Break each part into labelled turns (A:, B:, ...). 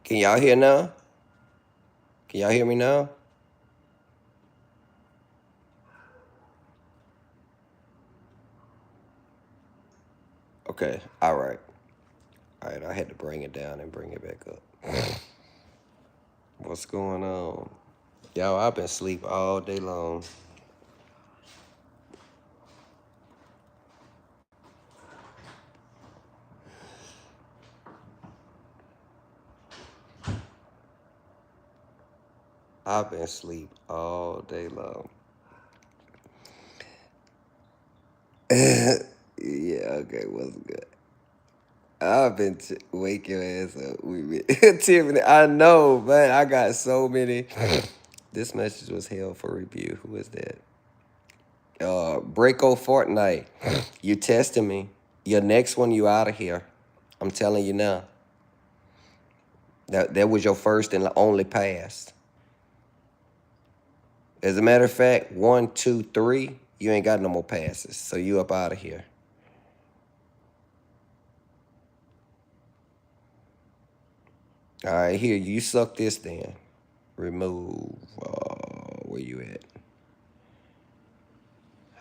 A: Can y'all hear now? Can y'all hear me now? Okay, all right. All right, I had to bring it down and bring it back up. What's going on? Y'all, I've been asleep all day long. I've been asleep all day long. Yeah, okay, what's good? I've been wake your ass up. Tiffany, I know, man. I got so many. This message was hell for review. Who is that? Breako Fortnite. You testing me. Your next one, you out of here. I'm telling you now. That was your first and only pass. As a matter of fact, 1, 2, 3, you ain't got no more passes. So you up out of here. All right, here, you suck this then. Remove. Where you at?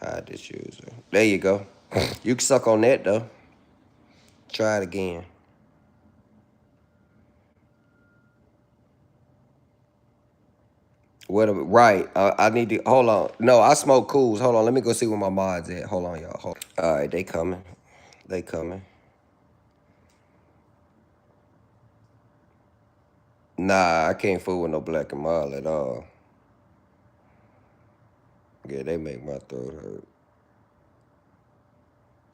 A: Hide this user. There you go. You can suck on that though. Try it again. Right. I need to hold on. No, I smoke cools. Hold on. Let me go see where my mods at. Hold on, y'all. All right, they coming. They coming. Nah, I can't fool with no black and mild at all. Yeah, they make my throat hurt.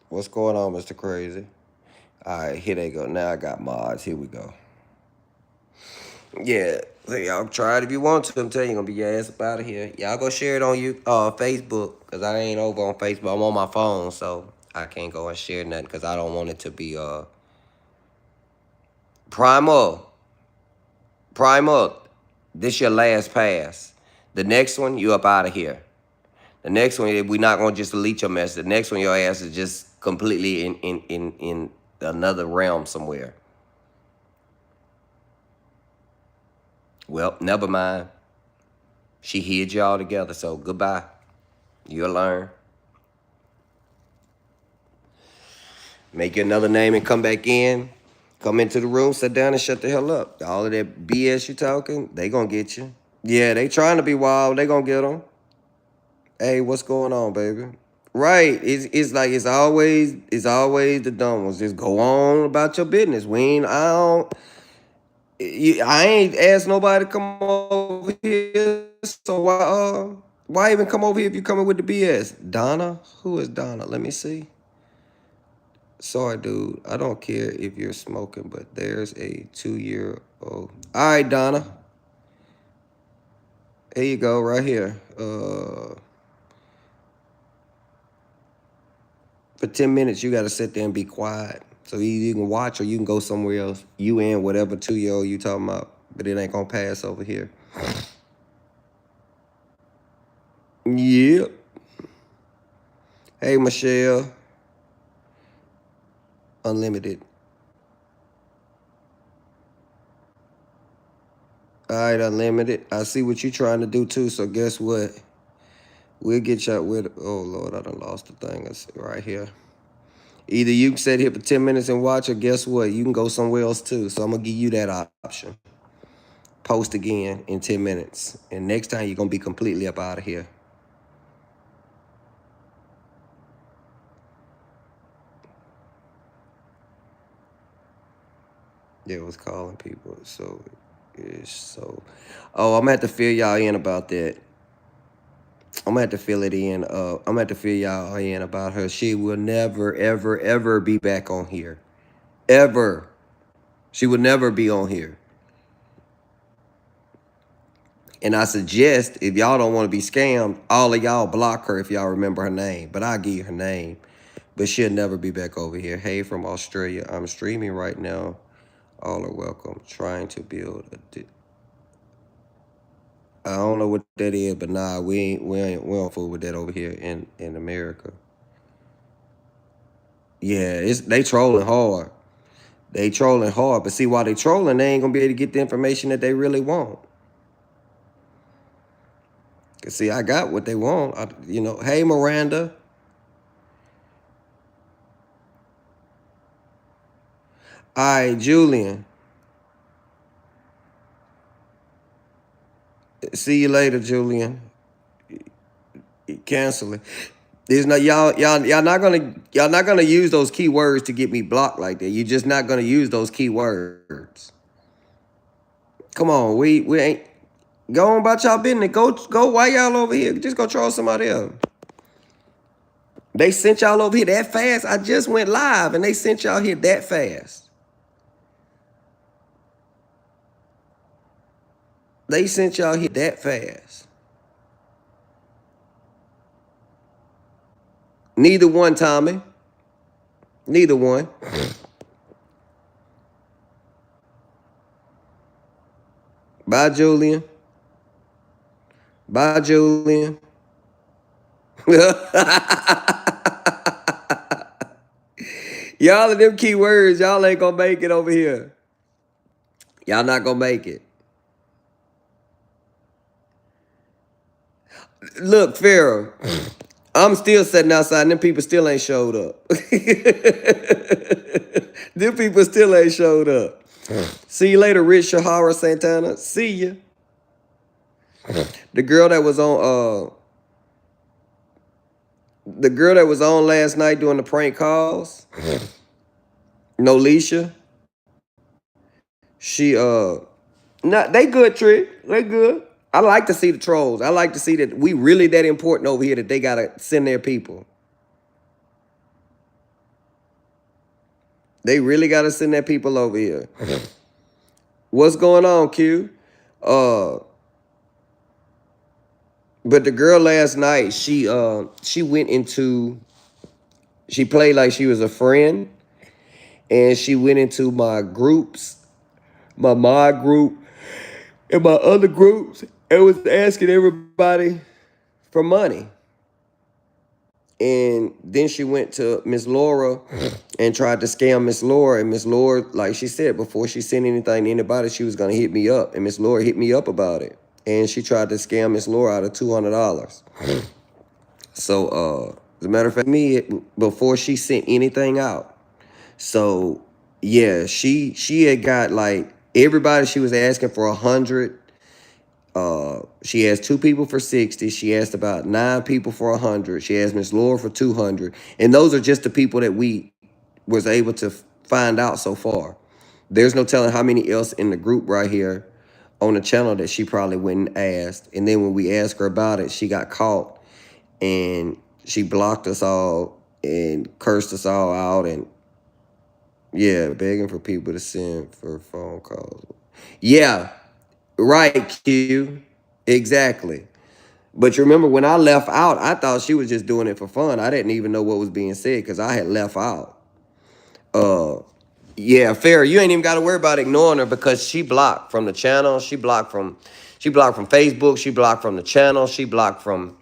A: What's going on, Mr. Crazy? All right, here they go. Now I got mods. Here we go. Yeah, so y'all try it if you want to. I'm telling you, gonna be your ass up out of here. Y'all go share it on Facebook, cause I ain't over on Facebook. I'm on my phone, so I can't go and share nothing, cause I don't want it to be Primal. Primal. This your last pass. The next one, you up out of here. The next one, we not gonna just delete your message. The next one, your ass is just completely in another realm somewhere. Well, never mind. She hid you all together, so goodbye. You'll learn. Make you another name and come back in. Come into the room, sit down, and shut the hell up. All of that BS you talking, they gonna get you. Yeah, they trying to be wild. They gonna get them. Hey, what's going on, baby? Right. It's like it's always the dumb ones. Just go on about your business. I ain't asked nobody to come over here. So why even come over here if you coming with the BS? Donna? Who is Donna? Let me see. Sorry, dude. I don't care if you're smoking, but there's a 2-year-old. All right, Donna. Here you go, right here. For 10 minutes, you got to sit there and be quiet. So either you can watch or you can go somewhere else. You and whatever 2-year-old you talking about. But it ain't going to pass over here. Yep. Hey, Michelle. Unlimited. All right, Unlimited. I see what you trying to do, too. So guess what? We'll get you out with... Oh, Lord, I done lost the thing. It's right here. Either you can sit here for 10 minutes and watch, or guess what? You can go somewhere else, too. So I'm going to give you that option. Post again in 10 minutes. And next time, you're going to be completely up out of here. They was calling people. So, it's so... Oh, I'm going to have to fill y'all in about that. I'm going to have to fill it in. I'm going to have to fill y'all in about her. She will never, ever, ever be back on here. Ever. She would never be on here. And I suggest, if y'all don't want to be scammed, all of y'all block her if y'all remember her name. But I'll give you her name. But she'll never be back over here. Hey, from Australia. I'm streaming right now. All are welcome. Trying to build a... I don't know what that is, but nah, we don't fool with that over here in America. Yeah, they trolling hard. They trolling hard, but see, while they trolling, they ain't gonna be able to get the information that they really want. Cause see, I got what they want. Hey Miranda. All right, Julian. See you later, Julian. Cancel it. There's not y'all not gonna use those keywords to get me blocked like that. You're just not gonna use those keywords. Come on, we ain't go on about y'all business. Go why y'all over here? Just go troll somebody else. They sent y'all over here that fast. I just went live and they sent y'all here that fast. They sent y'all here that fast. Neither one, Tommy. Neither one. Bye, Julian. Bye, Julian. Y'all of them keywords, y'all ain't gonna make it over here. Y'all not gonna make it. Look, Pharaoh, I'm still sitting outside and them people still ain't showed up. Them people still ain't showed up. See you later, Rich Shahara Santana. See ya. The girl that was on last night doing the prank calls, Nolisha. She they good, Trick. They good. I like to see the trolls. I like to see that we really that important over here that they gotta send their people. They really gotta send their people over here. What's going on, Q? But the girl last night, she played like she was a friend, and she went into my groups, my mod group, and my other groups, and was asking everybody for money. And then she went to Miss Laura and tried to scam Miss Laura. And Miss Laura, like she said, before she sent anything to anybody, she was going to hit me up. And Miss Laura hit me up about it. And she tried to scam Miss Laura out of $200. So, as a matter of fact, before she sent anything out. So, yeah, she had got like everybody she was asking for 100. She asked 2 people for 60. She asked about 9 people for 100. She asked Miss Laura for 200. And those are just the people that we was able to find out so far. There's no telling how many else in the group right here on the channel that she probably went and asked. And then when we asked her about it, she got caught and she blocked us all and cursed us all out. And yeah, begging for people to send for phone calls. Yeah. Right, Q. Exactly. But you remember when I left out, I thought she was just doing it for fun. I didn't even know what was being said because I had left out. Yeah, fair. You ain't even got to worry about ignoring her because she blocked from the channel. She blocked from Facebook. She blocked from the channel. She blocked from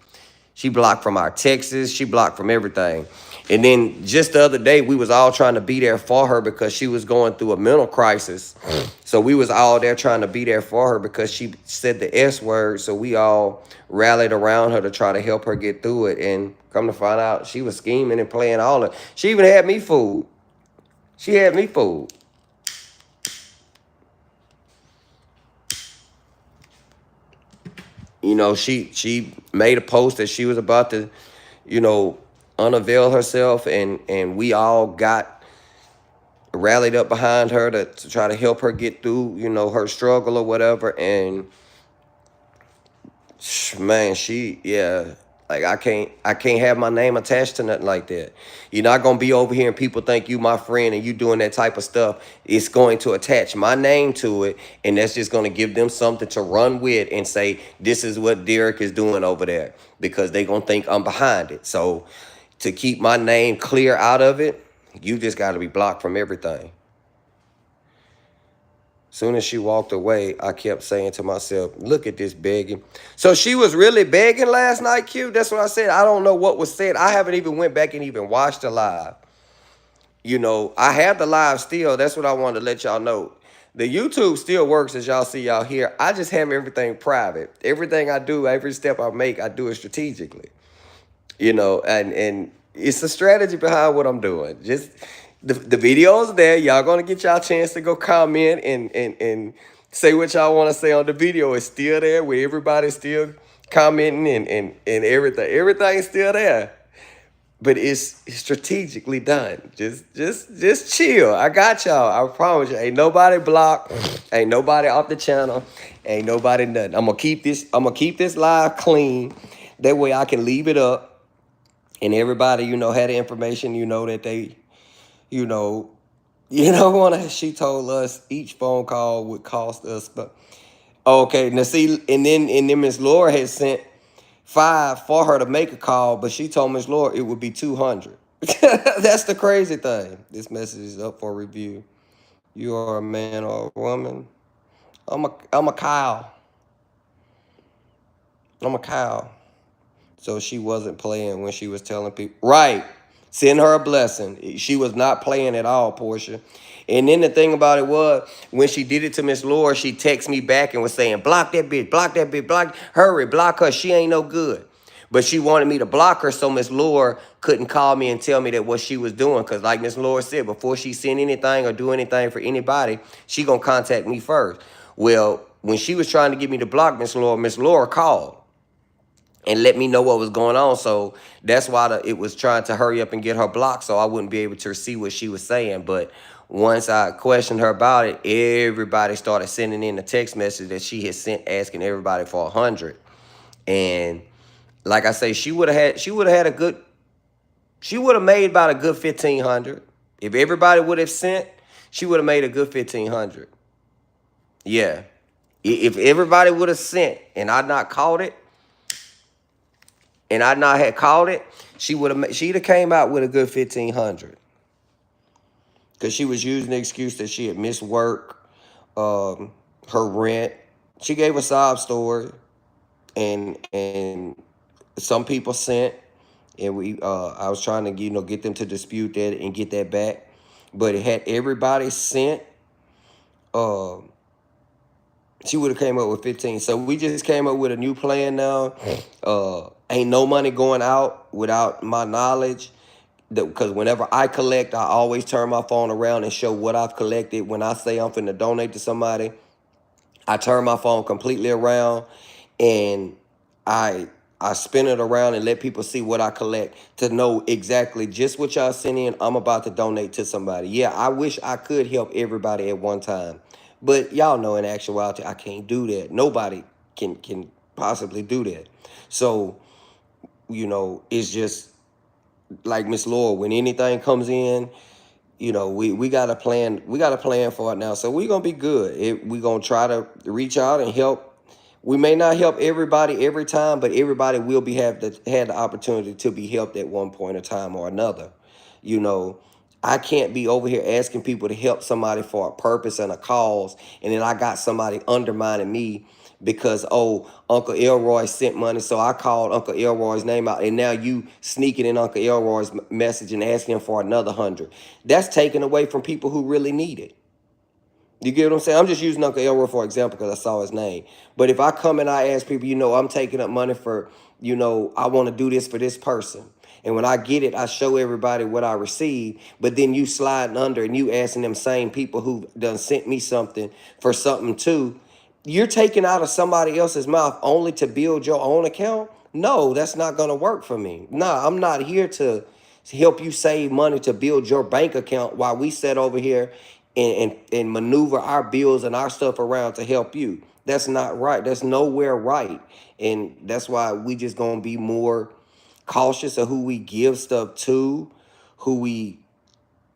A: our texts. She blocked from everything. And then just the other day, we was all trying to be there for her because she was going through a mental crisis. So we was all there trying to be there for her because she said the S word. So we all rallied around her to try to help her get through it. And come to find out, she was scheming and playing all of it. She even had me fooled. She had me fooled. You know, she made a post that she was about to, unavail herself, and we all got rallied up behind her to try to help her get through, her struggle or whatever. And man, like I can't have my name attached to nothing like that. You're not gonna be over here and people think you my friend and you doing that type of stuff. It's going to attach my name to it, and that's just gonna give them something to run with and say this is what Derrick is doing over there because they gonna think I'm behind it. So to keep my name clear out of it, you just got to be blocked from everything. Soon as she walked away, I kept saying to myself, look at this begging. So she was really begging last night, Q? That's what I said. I don't know what was said. I haven't even went back and even watched the live. You know, I have the live still. That's what I wanted to let y'all know. The YouTube still works as y'all see y'all here. I just have everything private. Everything I do, every step I make, I do it strategically. You know, and it's a strategy behind what I'm doing. Just the videos there, y'all gonna get y'all chance to go comment and say what y'all want to say on the video. It's still there where everybody's still commenting and everything. Everything's still there. But it's strategically done. Just chill. I got y'all. I promise you. Ain't nobody blocked. Ain't nobody off the channel. Ain't nobody nothing. I'm gonna keep this live clean. That way I can leave it up and everybody, you know, had the information, you know, that they, you know, she told us each phone call would cost us, but okay, now see, and then Miss Laura had sent 5 for her to make a call, but she told Miss Laura it would be 200. That's the crazy thing. This message is up for review. You are a man or a woman. I'm a cow. I'm a cow. So she wasn't playing when she was telling people. Right. Send her a blessing. She was not playing at all, Portia. And then the thing about it was, when she did it to Miss Laura, she texted me back and was saying, block that bitch, block, hurry, block her. She ain't no good. But she wanted me to block her so Miss Laura couldn't call me and tell me that what she was doing. Because like Miss Laura said, before she send anything or do anything for anybody, she going to contact me first. Well, when she was trying to get me to block Miss Laura called and let me know what was going on. So that's why it was trying to hurry up and get her blocked so I wouldn't be able to see what she was saying. But once I questioned her about it, everybody started sending in a text message that she had sent asking everybody for 100. And like I say, she would have made about a good 1,500. If everybody would have sent, she would have made a good 1,500. Yeah. If everybody would have sent and I not caught it, and I not had called it, she'd have came out with a good 1,500. Because she was using the excuse that she had missed work, her rent. She gave a sob story, and some people sent, and I was trying to get them to dispute that and get that back, but it had everybody sent. She would have came up with 15. So we just came up with a new plan now. Ain't no money going out without my knowledge. Because whenever I collect, I always turn my phone around and show what I've collected. When I say I'm finna donate to somebody, I turn my phone completely around and I spin it around and let people see what I collect to know exactly just what y'all send in. I'm about to donate to somebody. Yeah, I wish I could help everybody at one time. But y'all know in actuality, I can't do that. Nobody can possibly do that. So, it's just like Miss Laura, when anything comes in, we got a plan. We got a plan for it now. So we're going to be good. We're going to try to reach out and help. We may not help everybody every time, but everybody will had the opportunity to be helped at one point in time or another. I can't be over here asking people to help somebody for a purpose and a cause, and then I got somebody undermining me because, oh, Uncle Elroy sent money, so I called Uncle Elroy's name out, and now you sneaking in Uncle Elroy's message and asking him for another 100. That's taken away from people who really need it. You get what I'm saying? I'm just using Uncle Elroy for example because I saw his name. But if I come and I ask people, I'm taking up money for, I want to do this for this person. And when I get it, I show everybody what I receive. But then you sliding under and you asking them same people who done sent me something for something too. You're taking out of somebody else's mouth only to build your own account? No, that's not going to work for me. Nah, I'm not here to help you save money to build your bank account while we sit over here and maneuver our bills and our stuff around to help you. That's not right. That's nowhere right. And that's why we just going to be more cautious of who we give stuff to, who we,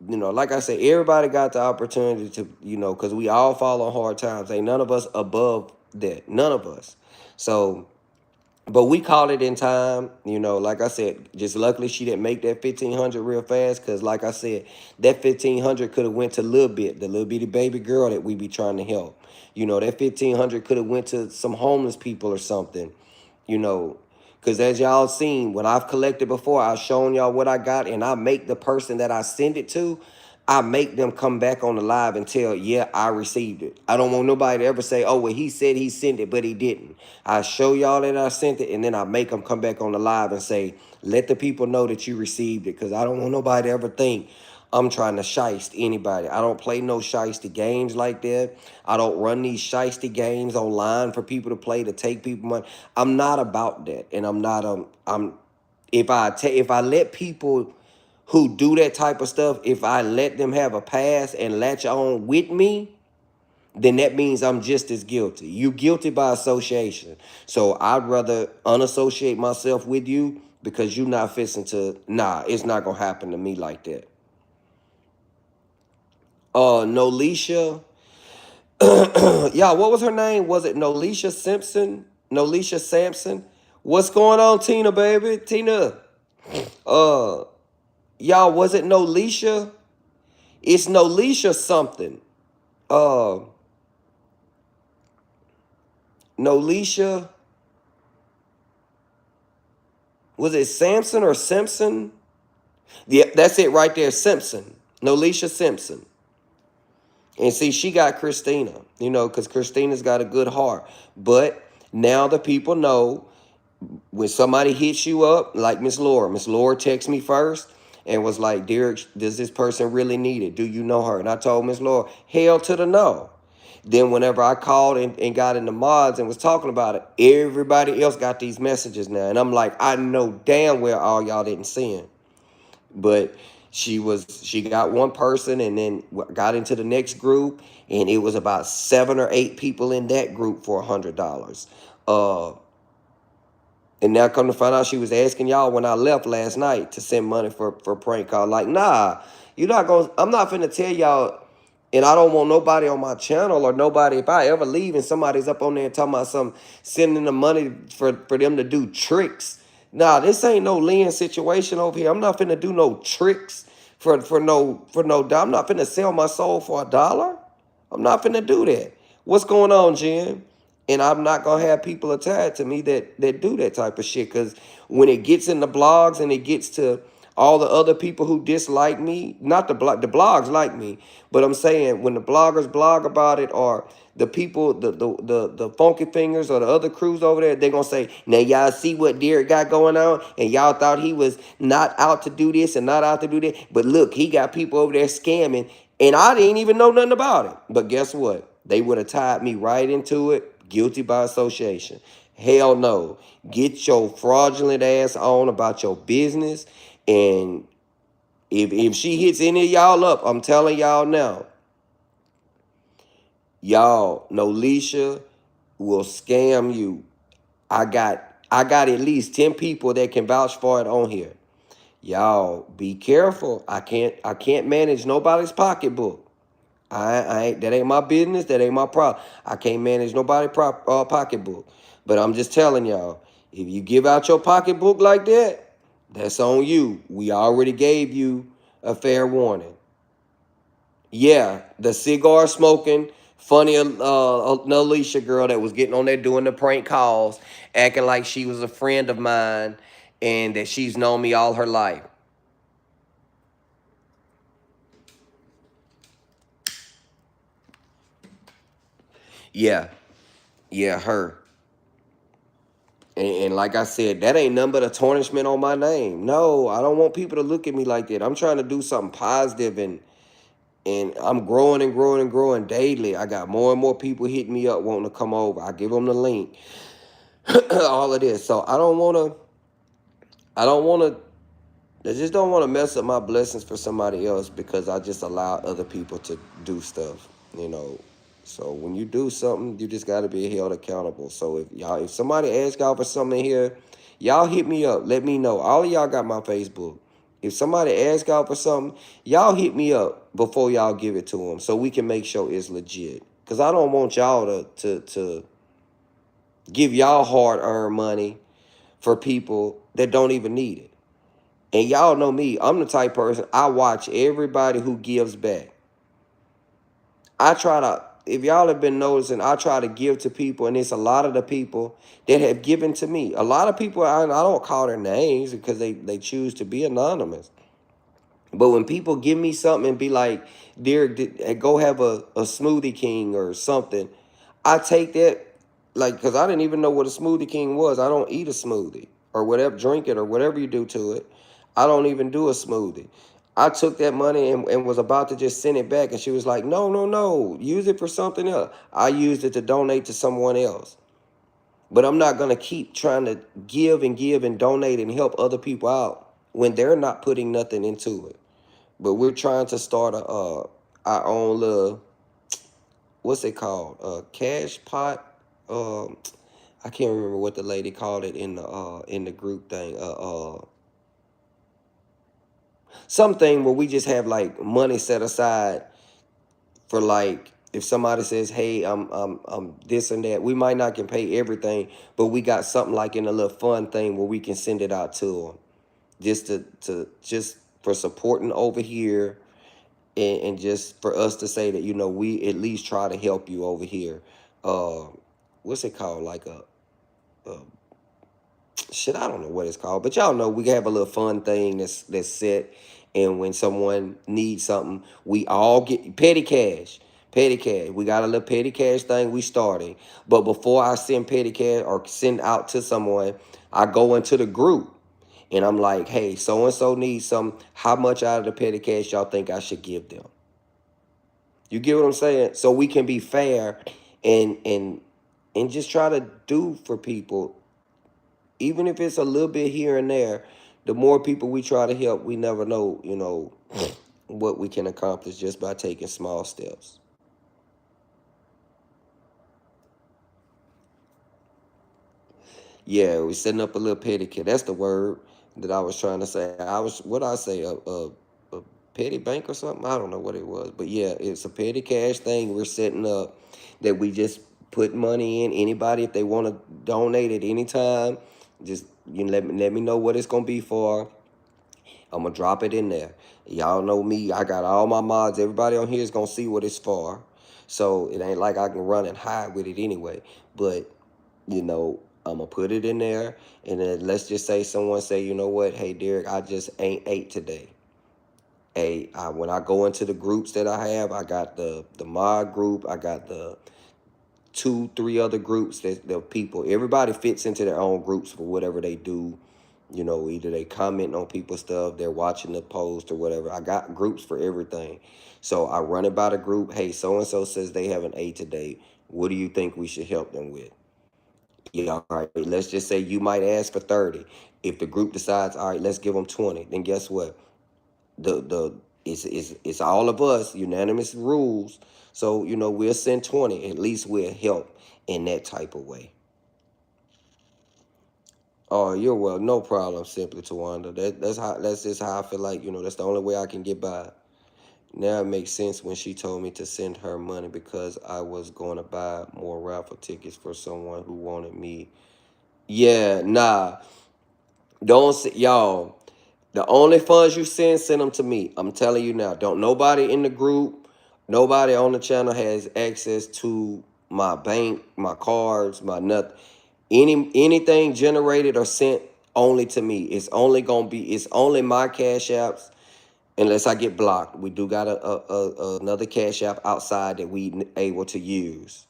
A: like I said, everybody got the opportunity to, because we all fall on hard times. Ain't none of us above that. None of us. So, but we caught it in time, like I said, just luckily she didn't make that 1,500 real fast. Cause like I said, that 1,500 could have went to Lil Bit, the little bitty baby girl that we be trying to help. That 1,500 could have went to some homeless people or something, because as y'all seen, when I've collected before, I've shown y'all what I got, and I make the person that I send it to, I make them come back on the live and tell, yeah, I received it. I don't want nobody to ever say, oh, well, he said he sent it, but he didn't. I show y'all that I sent it, and then I make them come back on the live and say, let the people know that you received it, because I don't want nobody to ever think I'm trying to shiest anybody. I don't play no shiesty games like that. I don't run these shiesty games online for people to play to take people money. I'm not about that, and I'm not if I let people who do that type of stuff, if I let them have a pass and latch on with me, then that means I'm just as guilty. You guilty by association. So I'd rather unassociate myself with you because you're not fixing to, nah, it's not going to happen to me like that. Nolisha, yeah, what was her name? Was it Nolisha Simpson? Nolisha Sampson? What's going on, Tina, baby? Tina, y'all, was it Nolisha? It's Nolisha something. Nolisha, was it Samson or Simpson? Yeah, that's it right there, Simpson. Nolisha Simpson. And see, she got Christina, because Christina's got a good heart. But now the people know when somebody hits you up, like Miss Laura texted me first and was like, Derrick, does this person really need it? Do you know her? And I told Miss Laura, hell to the no. Then whenever I called and got in the mods and was talking about it, everybody else got these messages now. And I'm like, I know damn well all y'all didn't send. But she got one person and then got into the next group, and it was about 7 or 8 people in that group for $100. And now come to find out she was asking y'all when I left last night to send money for prank call. Like, nah, I'm not finna tell y'all, and I don't want nobody on my channel or nobody, if I ever leave and somebody's up on there talking about sending the money for them to do tricks. Nah, this ain't no Lynn situation over here. I'm not finna do no tricks for no, I'm not finna sell my soul for $1. I'm not finna do that. What's going on, Jen? And I'm not going to have people attached to me that do that type of shit. Because when it gets in the blogs and it gets to all the other people who dislike me, not the blogs like me, but I'm saying when the bloggers blog about it, or the people, the funky fingers or the other crews over there, they're going to say, now y'all see what Derrick got going on, and y'all thought he was not out to do this and not out to do that. But look, he got people over there scamming, and I didn't even know nothing about it. But guess what? They would have tied me right into it. Guilty by association. Hell no. Get your fraudulent ass on about your business. And if she hits any of y'all up, I'm telling y'all now, y'all, Nolisha will scam you. I got at least 10 people that can vouch for it on here. Y'all, be careful. I can't manage nobody's pocketbook. I ain't, that ain't my business. That ain't my problem. I can't manage nobody's pocketbook. But I'm just telling y'all, if you give out your pocketbook like that, that's on you. We already gave you a fair warning. Yeah, the cigar smoking, funny Alicia girl that was getting on there doing the prank calls, acting like she was a friend of mine and that she's known me all her life. Yeah, her. And like I said, that ain't nothing but a tarnishment on my name. No, I don't want people to look at me like that. I'm trying to do something positive, and I'm growing and growing and growing daily. I got more and more people hitting me up wanting to come over. I give them the link. All of this. So I just don't want to mess up my blessings for somebody else because I just allow other people to do stuff, So when you do something, you just got to be held accountable. So if somebody asks y'all for something here, y'all hit me up. Let me know. All of y'all got my Facebook. If somebody asks y'all for something, y'all hit me up before y'all give it to them so we can make sure it's legit. Because I don't want y'all to give y'all hard-earned money for people that don't even need it. And y'all know me. I'm the type person, I watch everybody who gives back. If y'all have been noticing, I try to give to people, and it's a lot of the people that have given to me. A lot of people, I don't call their names because they choose to be anonymous. But when people give me something and be like, Derek, go have a Smoothie King or something, I take that, like, because I didn't even know what a Smoothie King was. I don't eat a smoothie or whatever, drink it or whatever you do to it. I don't even do a smoothie. I took that money and was about to just send it back. And she was like, no, no, no, use it for something else. I used it to donate to someone else. But I'm not going to keep trying to give and donate and help other people out when they're not putting nothing into it. But we're trying to start our own little, what's it called? Cash pot. Um, I can't remember what the lady called it in the group thing. Something where we just have like money set aside for, like, if somebody says, "Hey, I'm this and that," we might not can pay everything, but we got something like in a little fun thing where we can send it out to them, just to just for supporting over here, and just for us to say that, we at least try to help you over here. Uh, what's it called? Like a shit, I don't know what it's called, but y'all know we have a little fun thing that's set, and when someone needs something, we all get petty cash. Petty cash. We got a little petty cash thing we starting. But before I send petty cash or send out to someone, I go into the group and I'm like, hey, so and so needs some. How much out of the petty cash y'all think I should give them? You get what I'm saying? So we can be fair and just try to do for people, even if it's a little bit here and there. The more people we try to help, we never know, what we can accomplish just by taking small steps. Yeah, we setting up a little pedicure. That's the word that I was trying to say. What I say, a petty bank or something. I don't know what it was, but yeah, it's a petty cash thing we're setting up, that we just put money in. Anybody, if they want to donate at any time, just let me know what it's gonna be for. I'm gonna drop it in there. Y'all know me. I got all my mods. Everybody on here is gonna see what it's for. So it ain't like I can run and hide with it anyway. But I'm gonna put it in there, and then let's just say someone say, you know what, hey Derek, I just ain't ate today. Hey, when I go into the groups that I have, I got the mod group, I got the two, three other groups that the people. Everybody fits into their own groups for whatever they do. Either they comment on people's stuff, they're watching the post or whatever. I got groups for everything. So I run it by the group. Hey, so and so says they have an A today. What do you think we should help them with? Yeah, all right. Let's just say you might ask for 30. If the group decides, all right, let's give them 20, then guess what? The it's all of us, unanimous rules. So, we'll send 20. At least we'll help in that type of way. Oh, you're well, no problem, simply Tawanda. That's just how I feel like, that's the only way I can get by. Now it makes sense when she told me to send her money because I was going to buy more raffle tickets for someone who wanted me. Yeah, nah. Don't y'all. The only funds you send them to me. I'm telling you now. Don't nobody in the group, nobody on the channel has access to my bank, my cards, my nothing. Anything generated or sent only to me. It's only my cash apps unless I get blocked. We do got another cash app outside that we able to use.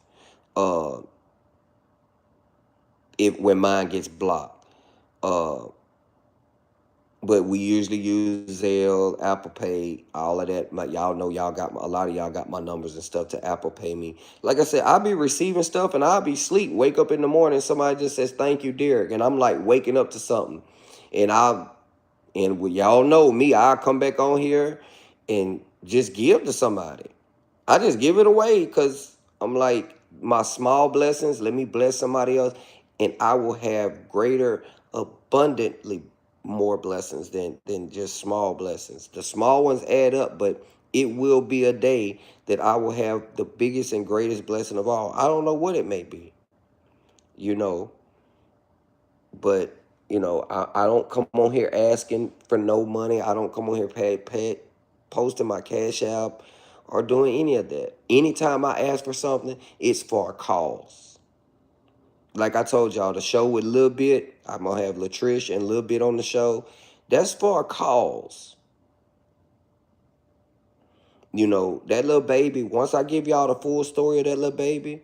A: Uh, if when mine gets blocked. Uh, But we usually use Zelle, Apple Pay, all of that. Y'all know a lot of y'all got my numbers and stuff to Apple Pay me. Like I said, I'll be receiving stuff and I'll be asleep. Wake up in the morning, somebody just says, "Thank you, Derek." And I'm like waking up to something. And y'all know me, I'll come back on here and just give to somebody. I just give it away because I'm like, my small blessings, let me bless somebody else, and I will have greater, abundantly more blessings than just small blessings. The small ones add up, but it will be a day that I will have the biggest and greatest blessing of all. I don't know what it may be, you know, but I don't come on here asking for no money. I don't come on here posting my cash app or doing any of that. Anytime I ask for something, it's for a cause. Like I told y'all, the show with Lil Bit, I'm gonna have Latrish and Lil Bit on the show. That's for a cause. You know, that little baby, once I give y'all the full story of that little baby,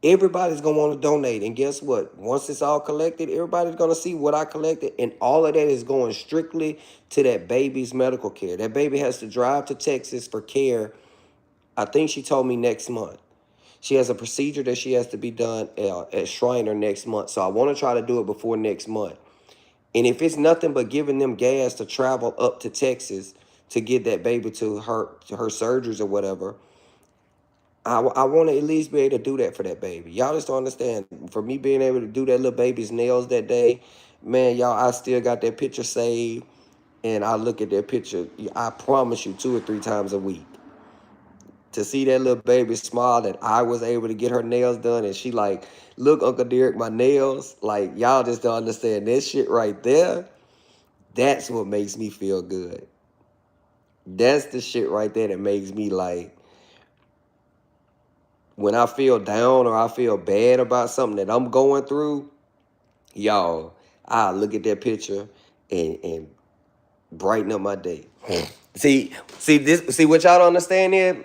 A: everybody's gonna want to donate. And guess what? Once it's all collected, everybody's gonna see what I collected. And all of that is going strictly to that baby's medical care. That baby has to drive to Texas for care. I think she told me next month. She has a procedure that she has to be done at Shriner next month. So I want to try to do it before next month. And if it's nothing but giving them gas to travel up to Texas to get that baby to her surgeries or whatever, I want to at least be able to do that for that baby. Y'all just don't understand. For me being able to do that little baby's nails that day, man, y'all, I still got that picture saved. And I look at that picture, I promise you, 2 or 3 times a week. To see that little baby smile that I was able to get her nails done. And she like, look, Uncle Derrick, my nails. Like, y'all just don't understand that shit right there. That's what makes me feel good. That's the shit right there that makes me like, when I feel down or I feel bad about something that I'm going through, y'all, I look at that picture and brighten up my day. See what y'all don't understand is,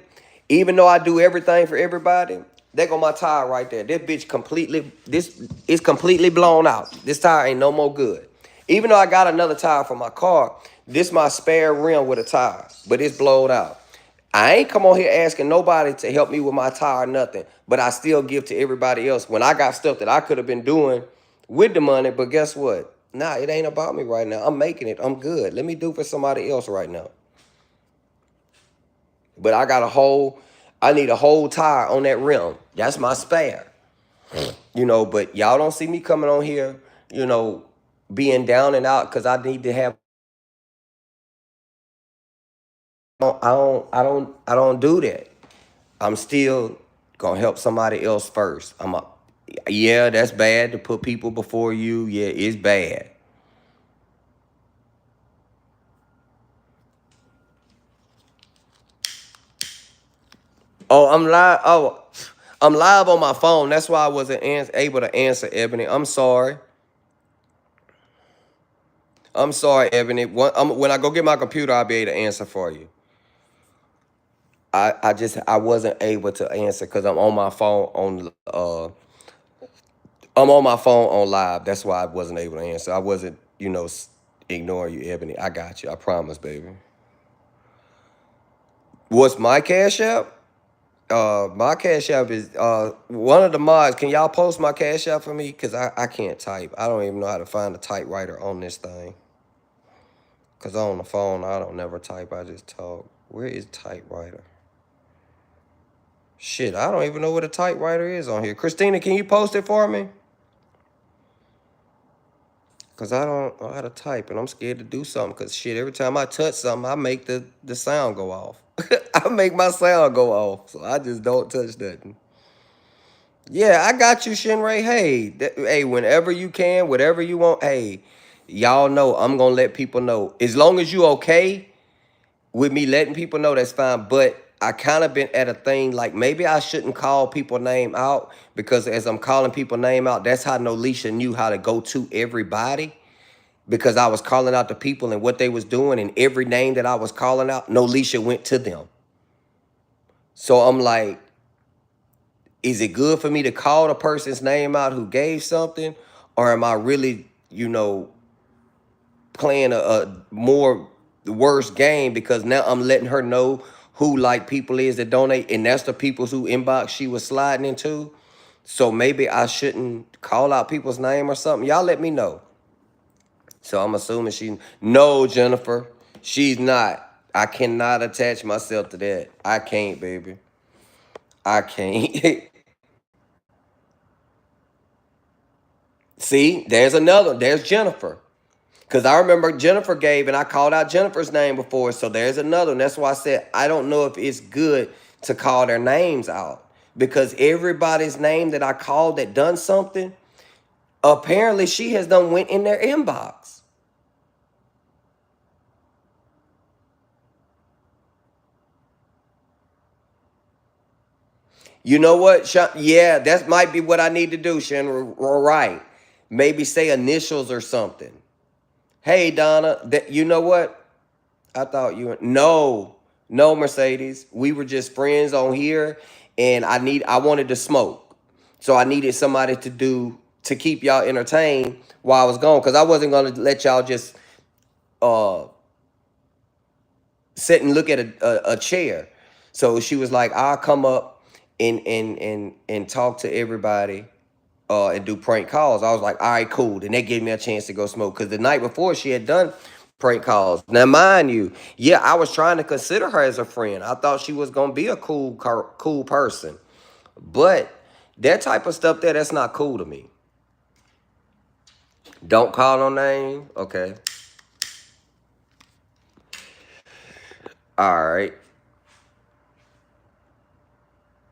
A: even though I do everything for everybody, there go my tire right there. This bitch is completely blown out. This tire ain't no more good. Even though I got another tire for my car, this my spare rim with a tire, but it's blowed out. I ain't come on here asking nobody to help me with my tire or nothing, but I still give to everybody else when I got stuff that I could have been doing with the money. But guess what? Nah, it ain't about me right now. I'm making it. I'm good. Let me do for somebody else right now. But I need a whole tire on that rim. That's my spare. You know, but y'all don't see me coming on here, you know, being down and out because I need to have. I don't do that. I'm still gonna help somebody else first. Yeah, that's bad to put people before you. Yeah, it's bad. Oh, I'm live. Oh, I'm live on my phone. That's why I wasn't able to answer, Ebony. I'm sorry. I'm sorry, Ebony. When I go get my computer, I'll be able to answer for you. I wasn't able to answer because I'm on my phone on live. That's why I wasn't able to answer. I wasn't, ignoring you, Ebony. I got you. I promise, baby. What's my Cash App? My Cash App is one of the mods. Can y'all post my Cash App for me? Cause I can't type. I don't even know how to find a typewriter on this thing. Cause on the phone I don't never type. I just talk. Where is typewriter? Shit, I don't even know what a typewriter is on here. Christina, can you post it for me? Cause I don't know how to type, and I'm scared to do something. Cause shit, every time I touch something, I make the sound go off. I make my sound go off, so I just don't touch nothing. Yeah, I got you, Shinray. Hey, hey, whenever you can, whatever you want. Hey, y'all know I'm gonna let people know. As long as you okay with me letting people know, that's fine. But I kind of been at a thing like maybe I shouldn't call people name out because as I'm calling people name out, that's how Nolisha knew how to go to everybody because I was calling out the people and what they was doing, and every name that I was calling out, Nolisha went to them. So I'm like, is it good for me to call the person's name out who gave something, or am I really, playing a more worse game because now I'm letting her know who like people is that donate, and that's the people's who inbox she was sliding into. So maybe I shouldn't call out people's name or something. Y'all let me know. So I'm assuming no, Jennifer, she's not. I cannot attach myself to that. I can't, baby. I can't. See, there's Jennifer. Because I remember Jennifer gave, and I called out Jennifer's name before. So there's another. And that's why I said, I don't know if it's good to call their names out. Because everybody's name that I called that done something, apparently she has done went in their inbox. You know what? Yeah, that might be what I need to do, Shen. Right. Maybe say initials or something. Hey, Donna, you know what? I thought you were, no. No, Mercedes. We were just friends on here, and I wanted to smoke. So I needed somebody to keep y'all entertained while I was gone. Cause I wasn't gonna let y'all just uh sit and look at a chair. So she was like, I'll come up and talk to everybody and do prank calls. I was like, all right, cool. Then they gave me a chance to go smoke. Because the night before she had done prank calls. Now, mind you, yeah, I was trying to consider her as a friend. I thought she was gonna be a cool person. But that type of stuff that's not cool to me. Don't call no name. Okay. All right.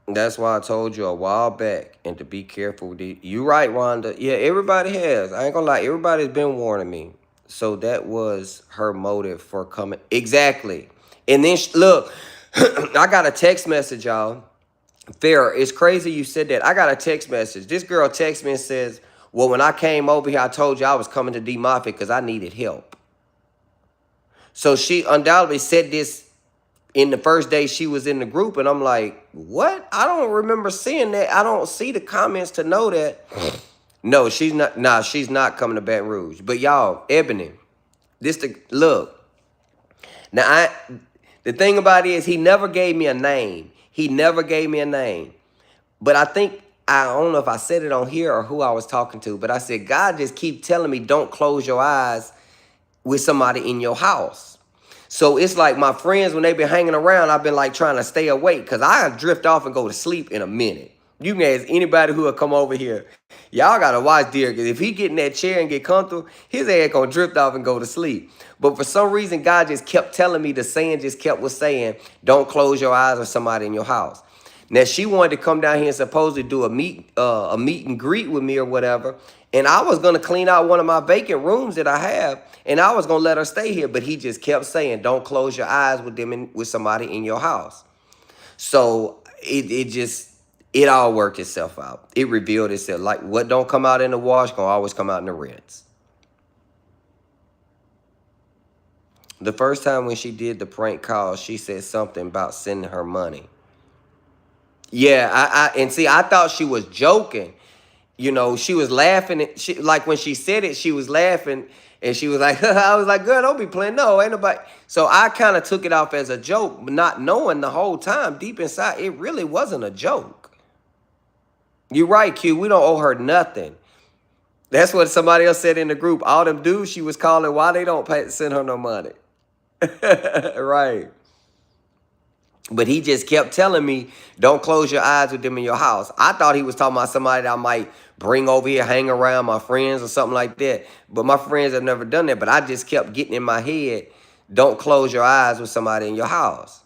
A: That's why I told you a while back and to be careful with it. You right, Rhonda. Yeah, everybody has. I ain't gonna lie. Everybody's been warning me. So that was her motive for coming. Exactly. And then, look, I got a text message, y'all. Farrah, it's crazy you said that. I got a text message. This girl texts me and says, well, when I came over here, I told you I was coming to D-Mafia because I needed help. So she undoubtedly said this in the first day she was in the group, and I'm like, what? I don't remember seeing that. I don't see the comments to know that. No, she's not. Nah, she's not coming to Baton Rouge. But y'all, Ebony, look. Now, the thing about it is he never gave me a name. He never gave me a name. But I don't know if I said it on here or who I was talking to, but I said, God just keep telling me, don't close your eyes with somebody in your house. So it's like my friends, when they been hanging around, I've been like trying to stay awake because I drift off and go to sleep in a minute. You can ask anybody who will come over here. Y'all got to watch Derrick, because if he get in that chair and get comfortable, his ass going to drift off and go to sleep. But for some reason, God just kept telling me, the saying just kept was saying, don't close your eyes with somebody in your house. Now, she wanted to come down here and supposedly do a meet and greet with me or whatever. And I was going to clean out one of my vacant rooms that I have. And I was going to let her stay here. But he just kept saying, don't close your eyes with with somebody in your house. So it all worked itself out. It revealed itself. Like what don't come out in the wash going to always come out in the rinse. The first time when she did the prank call, she said something about sending her money. Yeah, and see, I thought she was joking. You know, she was laughing. She, like when she said it, she was laughing, and she was like, I was like, girl, don't be playing. No, ain't nobody. So I kind of took it off as a joke, not knowing the whole time, deep inside, it really wasn't a joke. You're right, Q. We don't owe her nothing. That's what somebody else said in the group. All them dudes she was calling, why they don't send her no money. Right. But he just kept telling me, don't close your eyes with them in your house. I thought he was talking about somebody that I might bring over here, hang around, my friends or something like that. But my friends have never done that. But I just kept getting in my head, don't close your eyes with somebody in your house.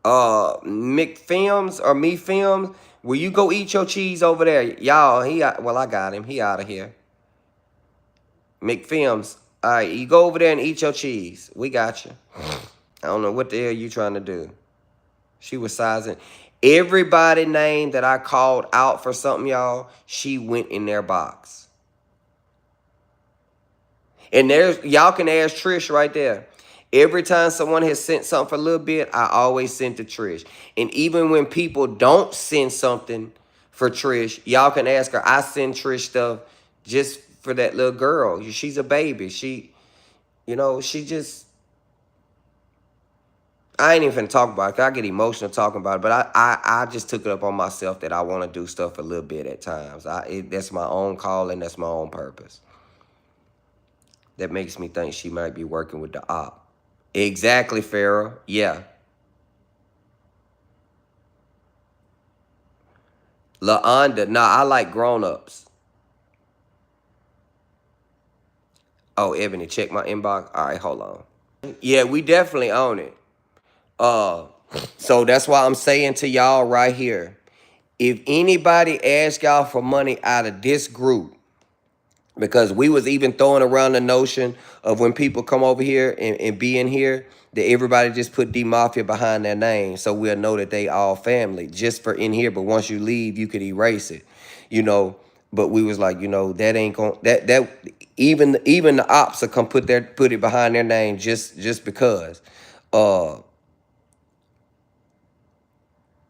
A: Mick Films or Me Films, will you go eat your cheese over there? Y'all, well, I got him. He out of here. Mick Films. All right, you go over there and eat your cheese. We got you. I don't know what the hell you trying to do. She was sizing. Everybody name that I called out for something, y'all, she went in their box. And there's, y'all can ask Trish right there. Every time someone has sent something for a little bit, I always send to Trish. And even when people don't send something for Trish, y'all can ask her. I send Trish stuff just for that little girl. She's a baby. She, you know, she just, I ain't even finna talk about it. I get emotional talking about it, but I just took it up on myself that I want to do stuff a little bit at times. That's my own calling. That's my own purpose. That makes me think she might be working with the op. Exactly, Farrah. Yeah. LaOnda. Nah, I like grown-ups. Oh, Ebony, check my inbox. All right, hold on. Yeah, we definitely own it. So that's why I'm saying to y'all right here, if anybody asks y'all for money out of this group, because we was even throwing around the notion of when people come over here and be in here, that everybody just put D-Mafia behind their name so we'll know that they all family just for in here. But once you leave, you could erase it, you know. But we was like, you know, that ain't going, that Even the ops will come put it behind their name just because. Uh,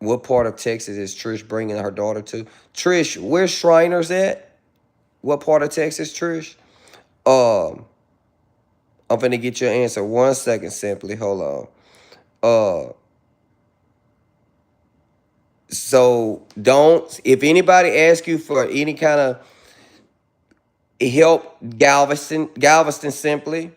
A: what part of Texas is Trish bringing her daughter to? Trish, where's Shriners at? What part of Texas, Trish? Um, I'm finna get your answer. 1 second, simply. Hold on. Uh, so don't. If anybody asks you for any kind of help, Galveston, simply.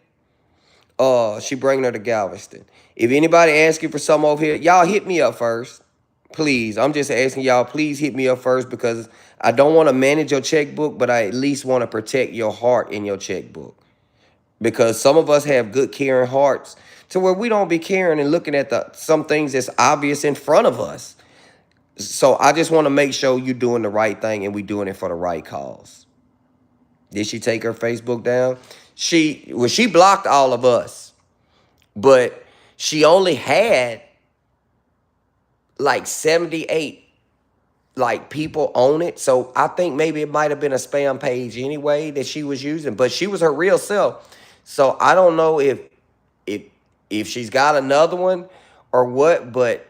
A: She bringing her to Galveston. If anybody asks you for some over here, y'all hit me up first. Please. I'm just asking y'all, please hit me up first because I don't want to manage your checkbook, but I at least want to protect your heart in your checkbook. Because some of us have good caring hearts to where we don't be caring and looking at some things that's obvious in front of us. So I just want to make sure you're doing the right thing and we doing it for the right cause. Did she take her Facebook down? She blocked all of us, but she only had like 78 like people on it. So I think maybe it might have been a spam page anyway that she was using, but she was her real self. So I don't know if if she's got another one or what, but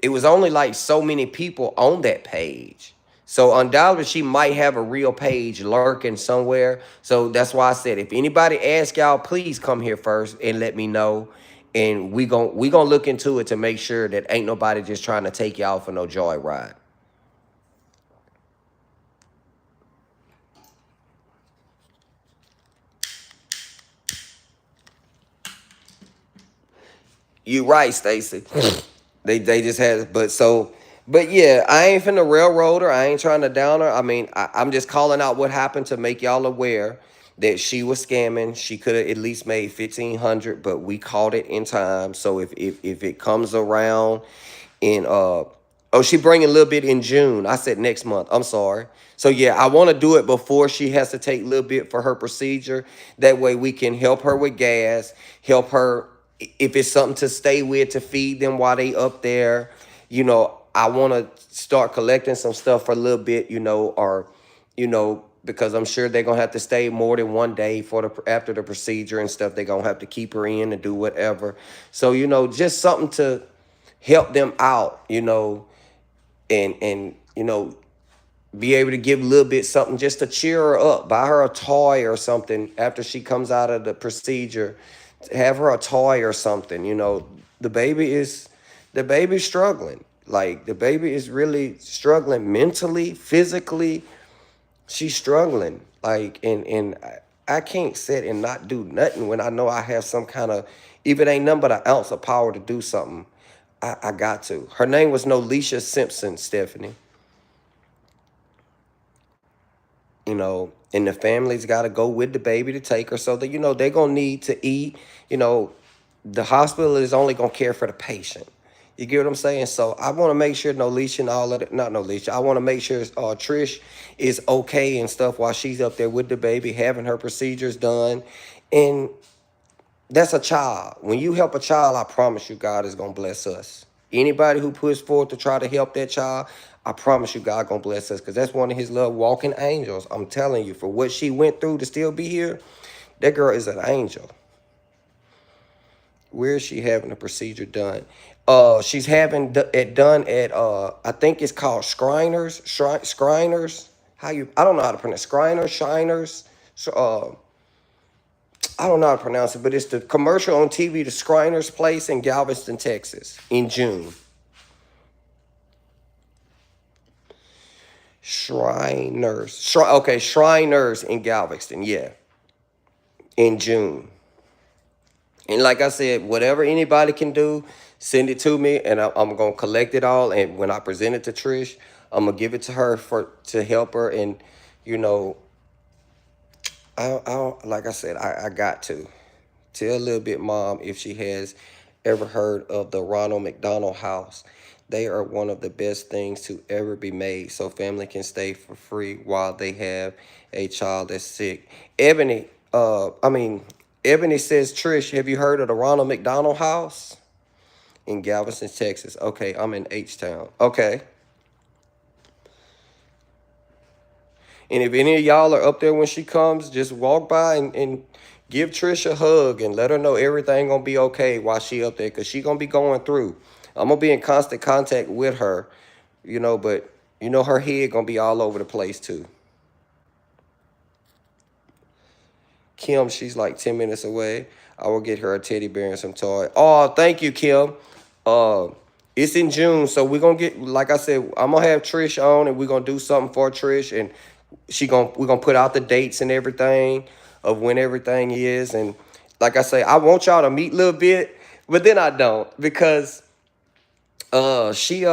A: it was only like so many people on that page. So undoubtedly she might have a real page lurking somewhere. So that's why I said if anybody asks y'all, please come here first and let me know. And we gonna look into it to make sure that ain't nobody just trying to take y'all for no joyride. You right, Stacy. They just had, but yeah, I ain't finna railroad her. I ain't trying to down her. I mean, I'm just calling out what happened to make y'all aware that she was scamming. She could have at least made 1,500, but we caught it in time. So if it comes around in oh, she bringing a little bit in June. I said next month. I'm sorry. So yeah, I want to do it before she has to take a little bit for her procedure. That way we can help her with gas, help her if it's something to stay with to feed them while they up there. I want to start collecting some stuff for a little bit, or because I'm sure they're gonna have to stay more than one day for after the procedure and stuff. They're gonna have to keep her in and do whatever. So just something to help them out, and be able to give a little bit something just to cheer her up. Buy her a toy or something after she comes out of the procedure. Have her a toy or something. The baby's struggling. Like the baby is really struggling mentally, physically. She's struggling. Like and I can't sit and not do nothing when I know I have some kind of, if it ain't nothing but an ounce of power to do something. I got to. Her name was Nolisha Simpson, Stephanie. And the family's got to go with the baby to take her so that, they're going to need to eat. The hospital is only going to care for the patient. You get what I'm saying? So I want to make sure Nolisha and all of it, not Nolisha, I want to make sure Trish is okay and stuff while she's up there with the baby, having her procedures done. And that's a child. When you help a child, I promise you God is going to bless us. Anybody who puts forth to try to help that child, I promise you God going to bless us because that's one of his little walking angels. I'm telling you, for what she went through to still be here, that girl is an angel. Where is she having the procedure done? She's having it done at, I think it's called Shriners. I don't know how to pronounce Shriners. So, I don't know how to pronounce it, but it's the commercial on TV, the Shriners Place in Galveston, Texas, in June. Shriners in Galveston, yeah, in June. And like I said, whatever anybody can do, send it to me, and I'm gonna collect it all. And when I present it to Trish, I'm gonna give it to her to help her. And you know, like I said, I got to tell a little bit, Mom, if she has ever heard of the Ronald McDonald House. They are one of the best things to ever be made, so family can stay for free while they have a child that's sick. Ebony says, Trish, have you heard of the Ronald McDonald House in Galveston, Texas? Okay, I'm in H-Town. Okay. And if any of y'all are up there when she comes, just walk by and give Trish a hug and let her know everything gonna be okay while she up there, because she gonna be going through. I'm gonna be in constant contact with her, but her head gonna be all over the place too. Kim, she's like 10 minutes away. I will get her a teddy bear and some toy. Oh, thank you, Kim. Uh, it's in June, so we're gonna get, like I said, I'm gonna have Trish on and we're gonna do something for Trish, and we're gonna put out the dates and everything of when everything is. And like I say, I want y'all to meet a little bit, but then I don't, because she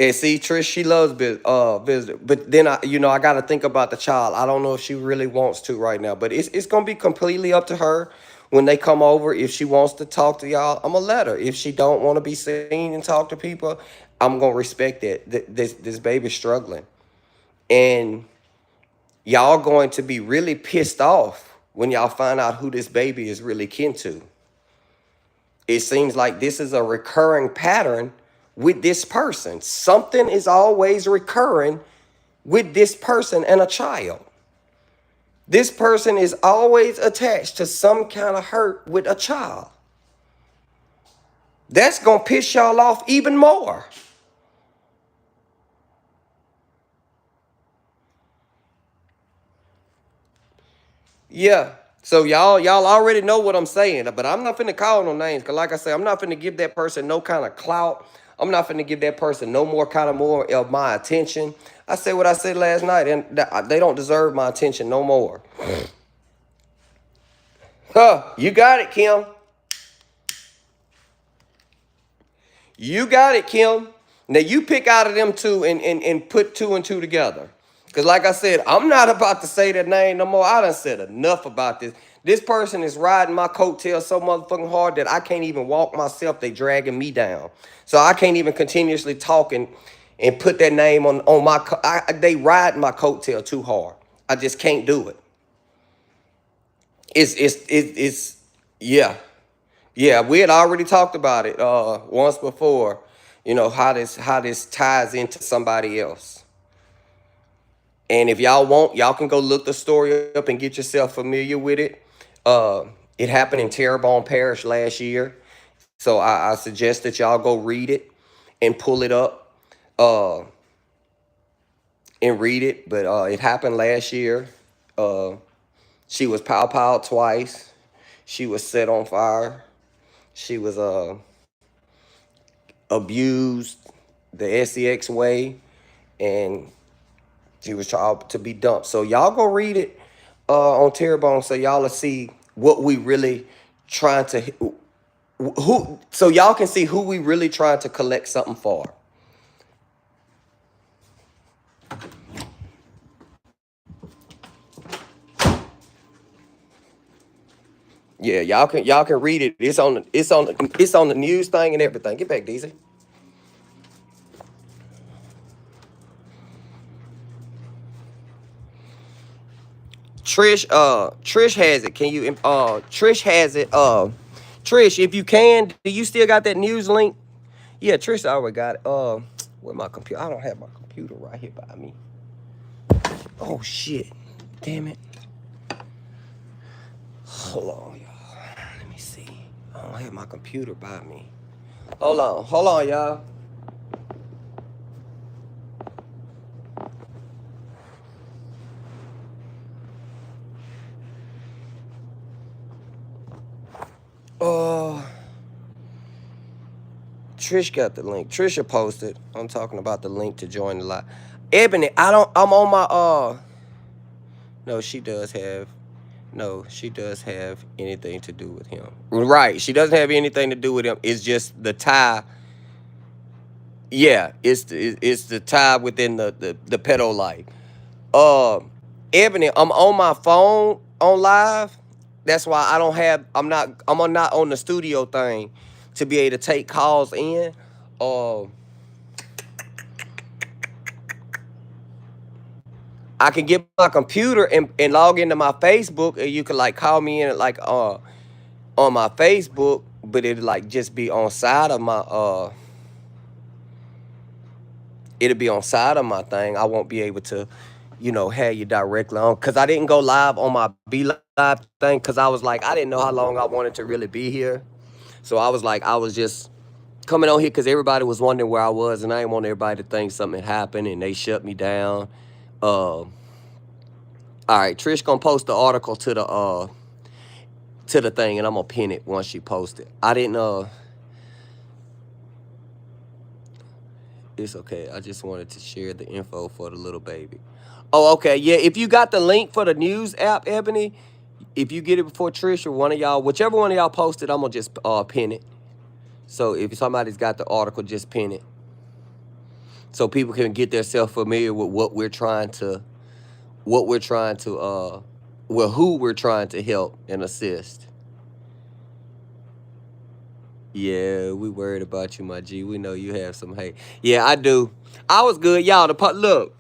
A: and see, Trish, she loves visitor. But then I got to think about the child. I don't know if she really wants to right now, but it's gonna be completely up to her when they come over. If she wants to talk to y'all, I'm gonna let her. If she don't want to be seen and talk to people, I'm gonna respect that. This baby's struggling, and y'all going to be really pissed off when y'all find out who this baby is really kin to. It seems like this is a recurring pattern with this person. Something is always recurring with this person and a child. This person is always attached to some kind of hurt with a child. That's going to piss y'all off even more. Yeah. So y'all already know what I'm saying, but I'm not finna call no names, because like I say, I'm not finna give that person no kind of clout. I'm not finna give that person no more of my attention. I said what I said last night, and they don't deserve my attention no more. Huh, you got it, Kim. You got it, Kim. Now you pick out of them two and put two and two together. Because like I said, I'm not about to say that name no more. I done said enough about this. This person is riding my coattails so motherfucking hard that I can't even walk myself. They dragging me down. So I can't even continuously talk and put that name on my, they riding my coattail too hard. I just can't do it. It's yeah. Yeah, we had already talked about it once before, how this ties into somebody else. And if y'all want, y'all can go look the story up and get yourself familiar with it. It happened in Terrebonne Parish last year. So I suggest that y'all go read it and pull it up uh, and read it. But it happened last year. She was pow twice. She was set on fire. She was abused the SEX way, and she was tried to be dumped. So y'all go read it on Terrebonne, so y'all will see what we really trying to so y'all can see who we really trying to collect something for. Yeah, y'all can read it. It's on the news thing and everything. Get back, DeeJay. Trish has it. Can you Trish has it. Trish, if you can, do you still got that news link? Yeah, Trish already got it. Where my computer? I don't have my computer right here by me. Oh shit. Damn it. Hold on, y'all. Let me see. I don't have my computer by me. Hold on, y'all. Uh, Trish got the link. Trisha posted. I'm talking about the link to join the live. Ebony, I'm on my no, she does have anything to do with him. Right. She doesn't have anything to do with him. It's just the tie. Yeah, it's the tie within the pedo life. Uh, Ebony, I'm on my phone on live. That's why I'm not on the studio thing to be able to take calls in. Uh, I can get my computer and log into my Facebook, and you can like call me in like on my Facebook, but it'll like just be on side of my it'll be on side of my thing. I won't be able to, have you directly on. Because I didn't go live on my Be Live thing because I was like, I didn't know how long I wanted to really be here. So I was like, I was just coming on here because everybody was wondering where I was, and I didn't want everybody to think something had happened and they shut me down. All right, Trish gonna post the article to the thing, and I'm gonna pin it once she posts it. I didn't It's okay. I just wanted to share the info for the little baby. Oh, okay. Yeah, if you got the link for the news app, Ebony, if you get it before Trish or one of y'all, whichever one of y'all posted, I'm gonna just pin it. So if somebody's got the article, just pin it, so people can get themselves familiar with what we're trying to, who we're trying to help and assist. Yeah, we worried about you, my G. We know you have some hate. Yeah, I do. I was good, y'all. Look,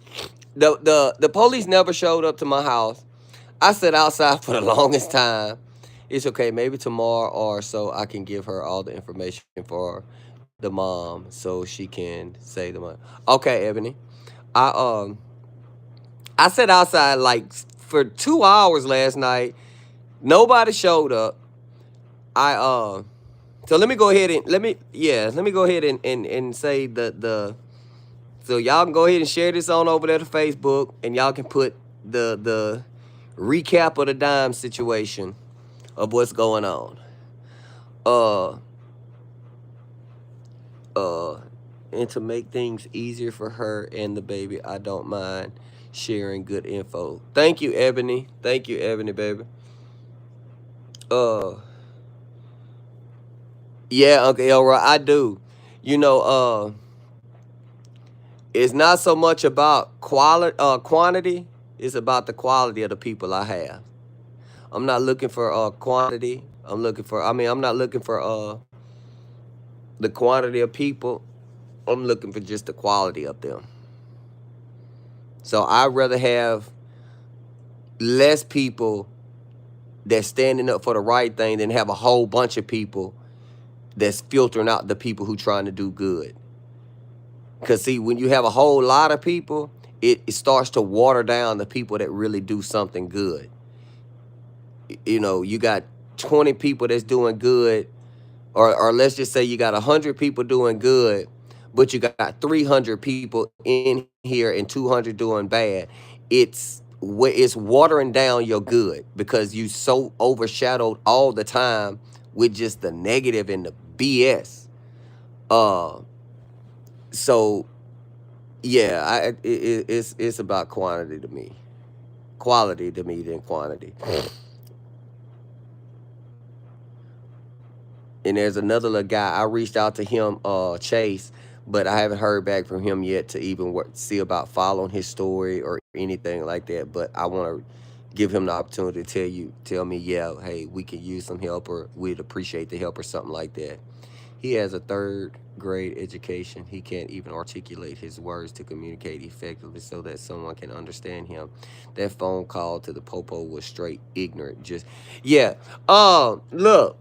A: the police never showed up to my house. I sat outside for the longest time. It's okay. Maybe tomorrow or so I can give her all the information for the mom so she can say the money. Okay, Ebony. I I sat outside like for 2 hours last night. Nobody showed up. So let me go ahead and let me go ahead and say so y'all can go ahead and share this on over there to Facebook, and y'all can put the recap of the dime situation of what's going on. And to make things easier for her and the baby, I don't mind sharing good info. Thank you, Ebony. Thank you, Ebony, baby. Yeah, Uncle Elroy, I do. It's not so much about quantity. It's about the quality of the people I have. I'm not looking for quantity. I'm not looking for the quantity of people. I'm looking for just the quality of them. So I'd rather have less people that's standing up for the right thing than have a whole bunch of people that's filtering out the people who trying to do good. Because, see, when you have a whole lot of people, it starts to water down the people that really do something good. You got 20 people that's doing good, or let's just say you got 100 people doing good, but you got 300 people in here and 200 doing bad. It's watering down your good because you so overshadowed all the time with just the negative and the BS. So yeah, it's about quality to me than quantity. And there's another little guy. I reached out to him, Chase, but I haven't heard back from him yet to even see about following his story or anything like that. But I want to give him the opportunity to tell me, yeah, hey, we can use some help, or we'd appreciate the help, or something like that. He has a 3rd grade education. He can't even articulate his words to communicate effectively so that someone can understand him. That phone call to the popo was straight ignorant. Just, yeah. Look,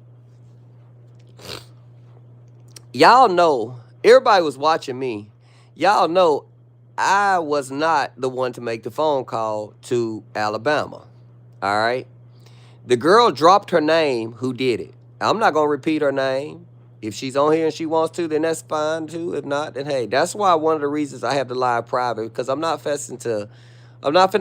A: y'all know, everybody was watching me. Y'all know I was not the one to make the phone call to Alabama. All right? The girl dropped her name who did it. I'm not going to repeat her name. If she's on here and she wants to, then that's fine too. If not, then hey, that's why one of the reasons I have the live private, because I'm not finna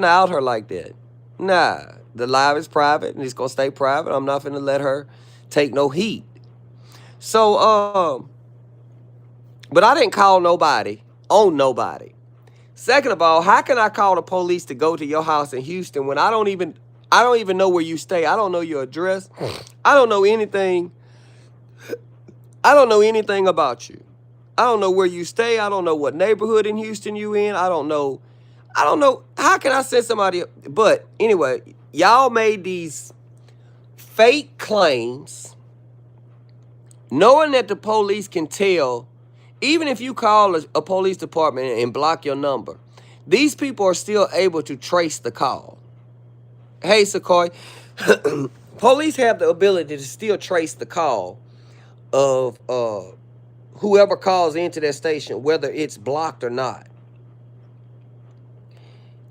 A: out her like that. Nah, the live is private and it's gonna stay private. I'm not finna let her take no heat. So, but I didn't call nobody on nobody. Second of all, how can I call the police to go to your house in Houston when I don't even know where you stay? I don't know your address. I don't know anything. I don't know anything about you. I don't know where you stay. I don't know what neighborhood in Houston you in. I don't know. How can I send somebody? But anyway, y'all made these fake claims knowing that the police can tell, even if you call a police department and block your number, these people are still able to trace the call. Hey, Sequoia, police have the ability to still trace the call of whoever calls into that station, whether it's blocked or not.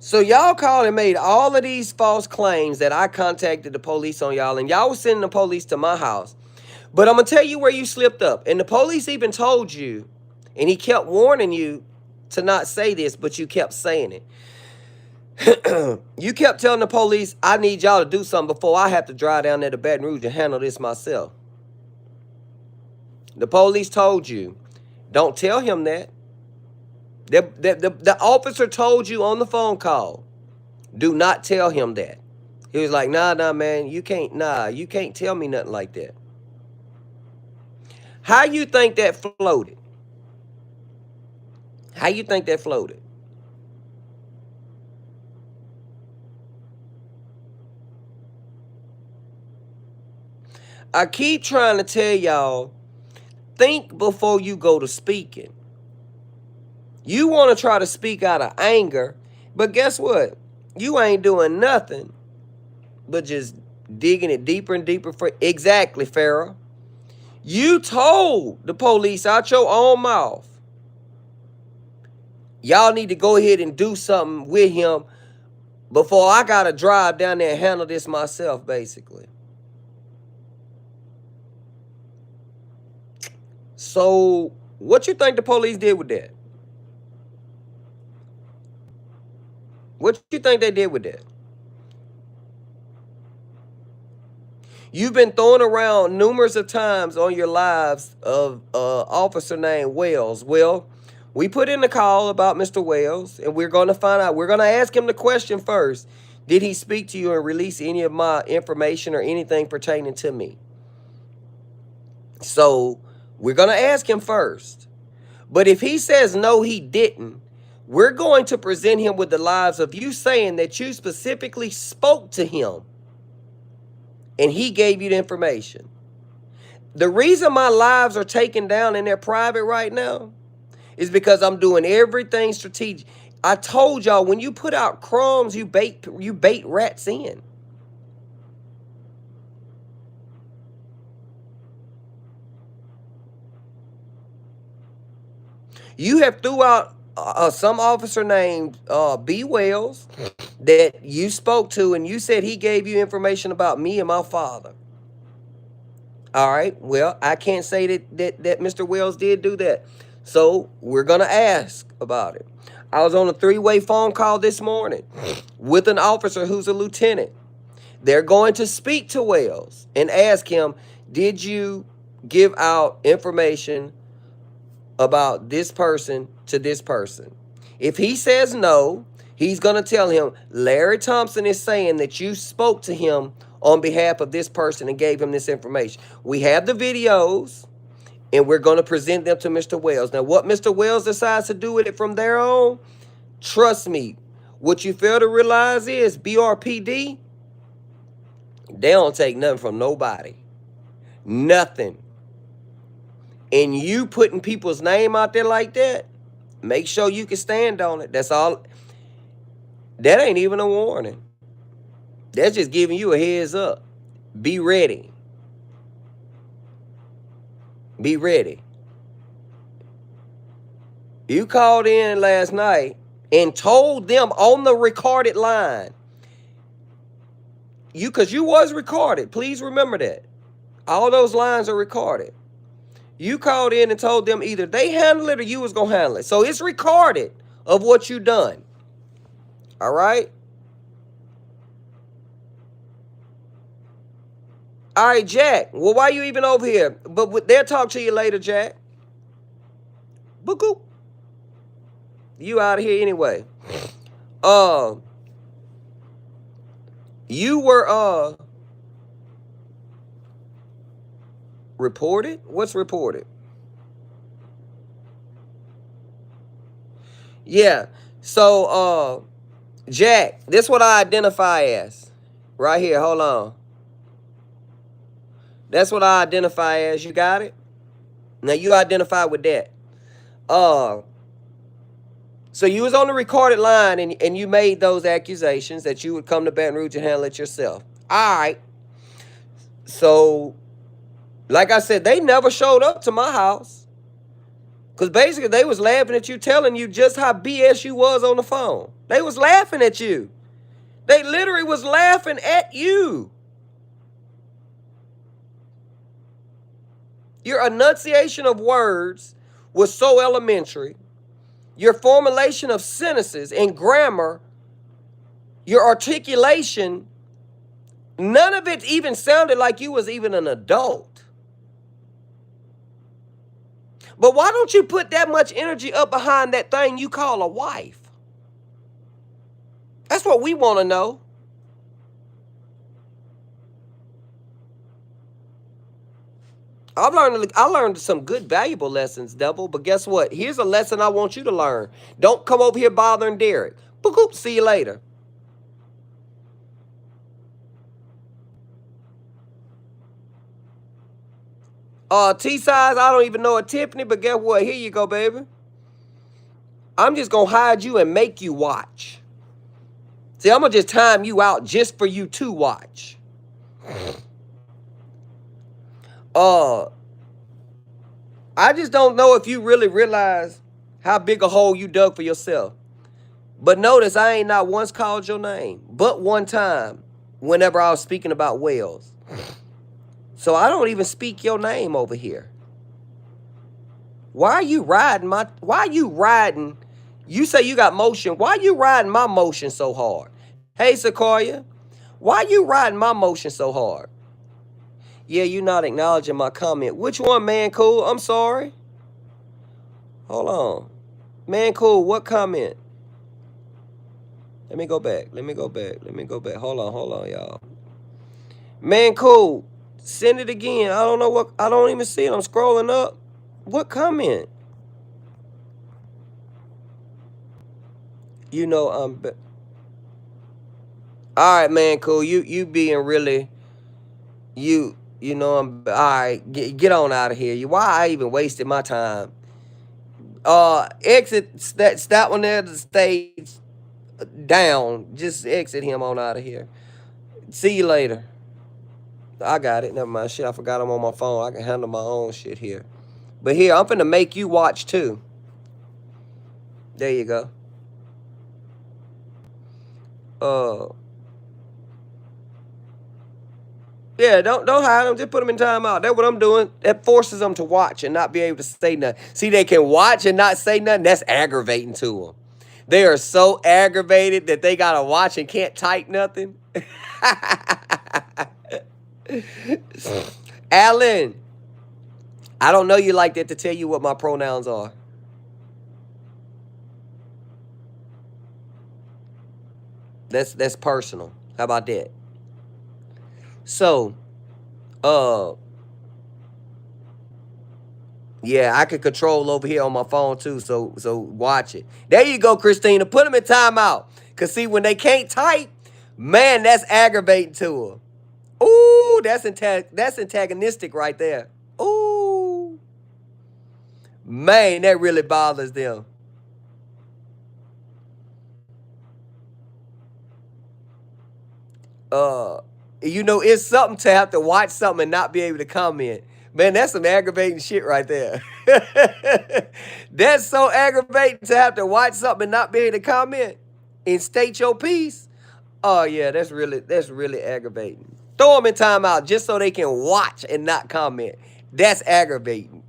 A: So y'all called and made all of these false claims that I contacted the police on y'all, and y'all was sending the police to my house. But I'm going to tell you where you slipped up. And the police even told you, and he kept warning you to not say this, but you kept saying it. You kept telling the police, I need y'all to do something before I have to drive down there to Baton Rouge and handle this myself. The police told you, don't tell him that. The officer told you on the phone call, do not tell him that. He was like, nah, man, you can't tell me nothing like that. How you think that floated? How you think that floated? I keep trying to tell y'all, think before you go to speaking. You want to try to speak out of anger, but guess what? You ain't doing nothing but just digging it deeper and deeper. Exactly, Farrah. You told the police out your own mouth, y'all need to go ahead and do something with him before I got to drive down there and handle this myself, basically. So what you think the police did with that? What you think they did with that? You've been thrown around numerous of times on your lives of officer named Wells. Well, we put in the call about Mr. Wells, and we're going to find out. We're going to ask him the question first. Did he speak to you and release any of my information or anything pertaining to me? So we're going to ask him first. But if he says no, he didn't, we're going to present him with the lies of you saying that you specifically spoke to him and he gave you the information. The reason my lives are taken down and they're private right now is because I'm doing everything strategic. I told y'all, when you put out crumbs, you bait rats in. You have threw out some officer named B. Wells that you spoke to, and you said he gave you information about me and my father. All right, well, I can't say that Mr. Wells did do that. So we're going to ask about it. I was on a 3-way phone call this morning with an officer who's a lieutenant. They're going to speak to Wells and ask him, did you give out information about this person to this person? If he says no, he's going to tell him, Larry Thompson is saying that you spoke to him on behalf of this person and gave him this information. We have the videos, and we're going to present them to Mr. Wells. Now, what Mr. Wells decides to do with it from there on, trust me, what you fail to realize is BRPD, they don't take nothing from nobody. Nothing. And you putting people's name out there like that, make sure you can stand on it. That's all. That ain't even a warning. That's just giving you a heads up. Be ready. Be ready. You called in last night and told them on the recorded line. Because you was recorded. Please remember that. All those lines are recorded. You called in and told them either they handle it or you was going to handle it. So it's recorded of what you done. All right? All right, Jack. Well, why you even over here? But they'll talk to you later, Jack. Boo-goo. You out of here anyway. You were reported? What's reported? Yeah. So Jack, this is what I identify as. Right here, hold on. That's what I identify as. You got it? Now you identify with that. So you was on the recorded line and you made those accusations that you would come to Baton Rouge and handle it yourself. All right. So, like I said, they never showed up to my house. Because basically they was laughing at you, telling you just how BS you was on the phone. They was laughing at you. They literally was laughing at you. Your enunciation of words was so elementary. Your formulation of sentences and grammar, your articulation, none of it even sounded like you was even an adult. But why don't you put that much energy up behind that thing you call a wife? That's what we want to know. I learned some good, valuable lessons, devil. But guess what? Here's a lesson I want you to learn. Don't come over here bothering Derrick. Boop, see you later. T-size, I don't even know a Tiffany, but guess what? Here you go, baby. I'm just going to hide you and make you watch. See, I'm going to just time you out just for you to watch. I just don't know if you really realize how big a hole you dug for yourself. But notice I ain't not once called your name, but one time whenever I was speaking about whales. So I don't even speak your name over here. Why are you riding you say you got motion. Why are you riding my motion so hard? Hey, Sequoia, why are you riding my motion so hard? Yeah, you're not acknowledging my comment. Which one, man cool? I'm sorry. Hold on. Man cool, what comment? Let me go back. Hold on, y'all. Man cool, send it again. I don't know what, I don't even see it. I'm scrolling up. What comment? You know all right, man cool. You being really, you know I'm all right. Get on out of here. Why I even wasted my time? Exit that one there, the stage down. Just exit him on out of here. See you later. I got it. Never mind. Shit, I forgot I'm on my phone. I can handle my own shit here. But here, I'm finna make you watch too. There you go. Yeah, don't hide them. Just put them in timeout. That's what I'm doing. That forces them to watch and not be able to say nothing. See, they can watch and not say nothing. That's aggravating to them. They are so aggravated that they gotta watch and can't type nothing. Alan, I don't know you like that to tell you what my pronouns are. That's personal. How about that? So, yeah, I can control over here on my phone too. So watch it. There you go, Christina. Put them in timeout. Cause see, when they can't type, man, that's aggravating to them. Ooh, that's antagonistic right there. Ooh, man, that really bothers them. You know, it's something to have to watch something and not be able to comment. Man, that's some aggravating shit right there. That's so aggravating to have to watch something and not be able to comment and state your piece. Oh yeah, that's really aggravating. Throw them in timeout just so they can watch and not comment. That's aggravating.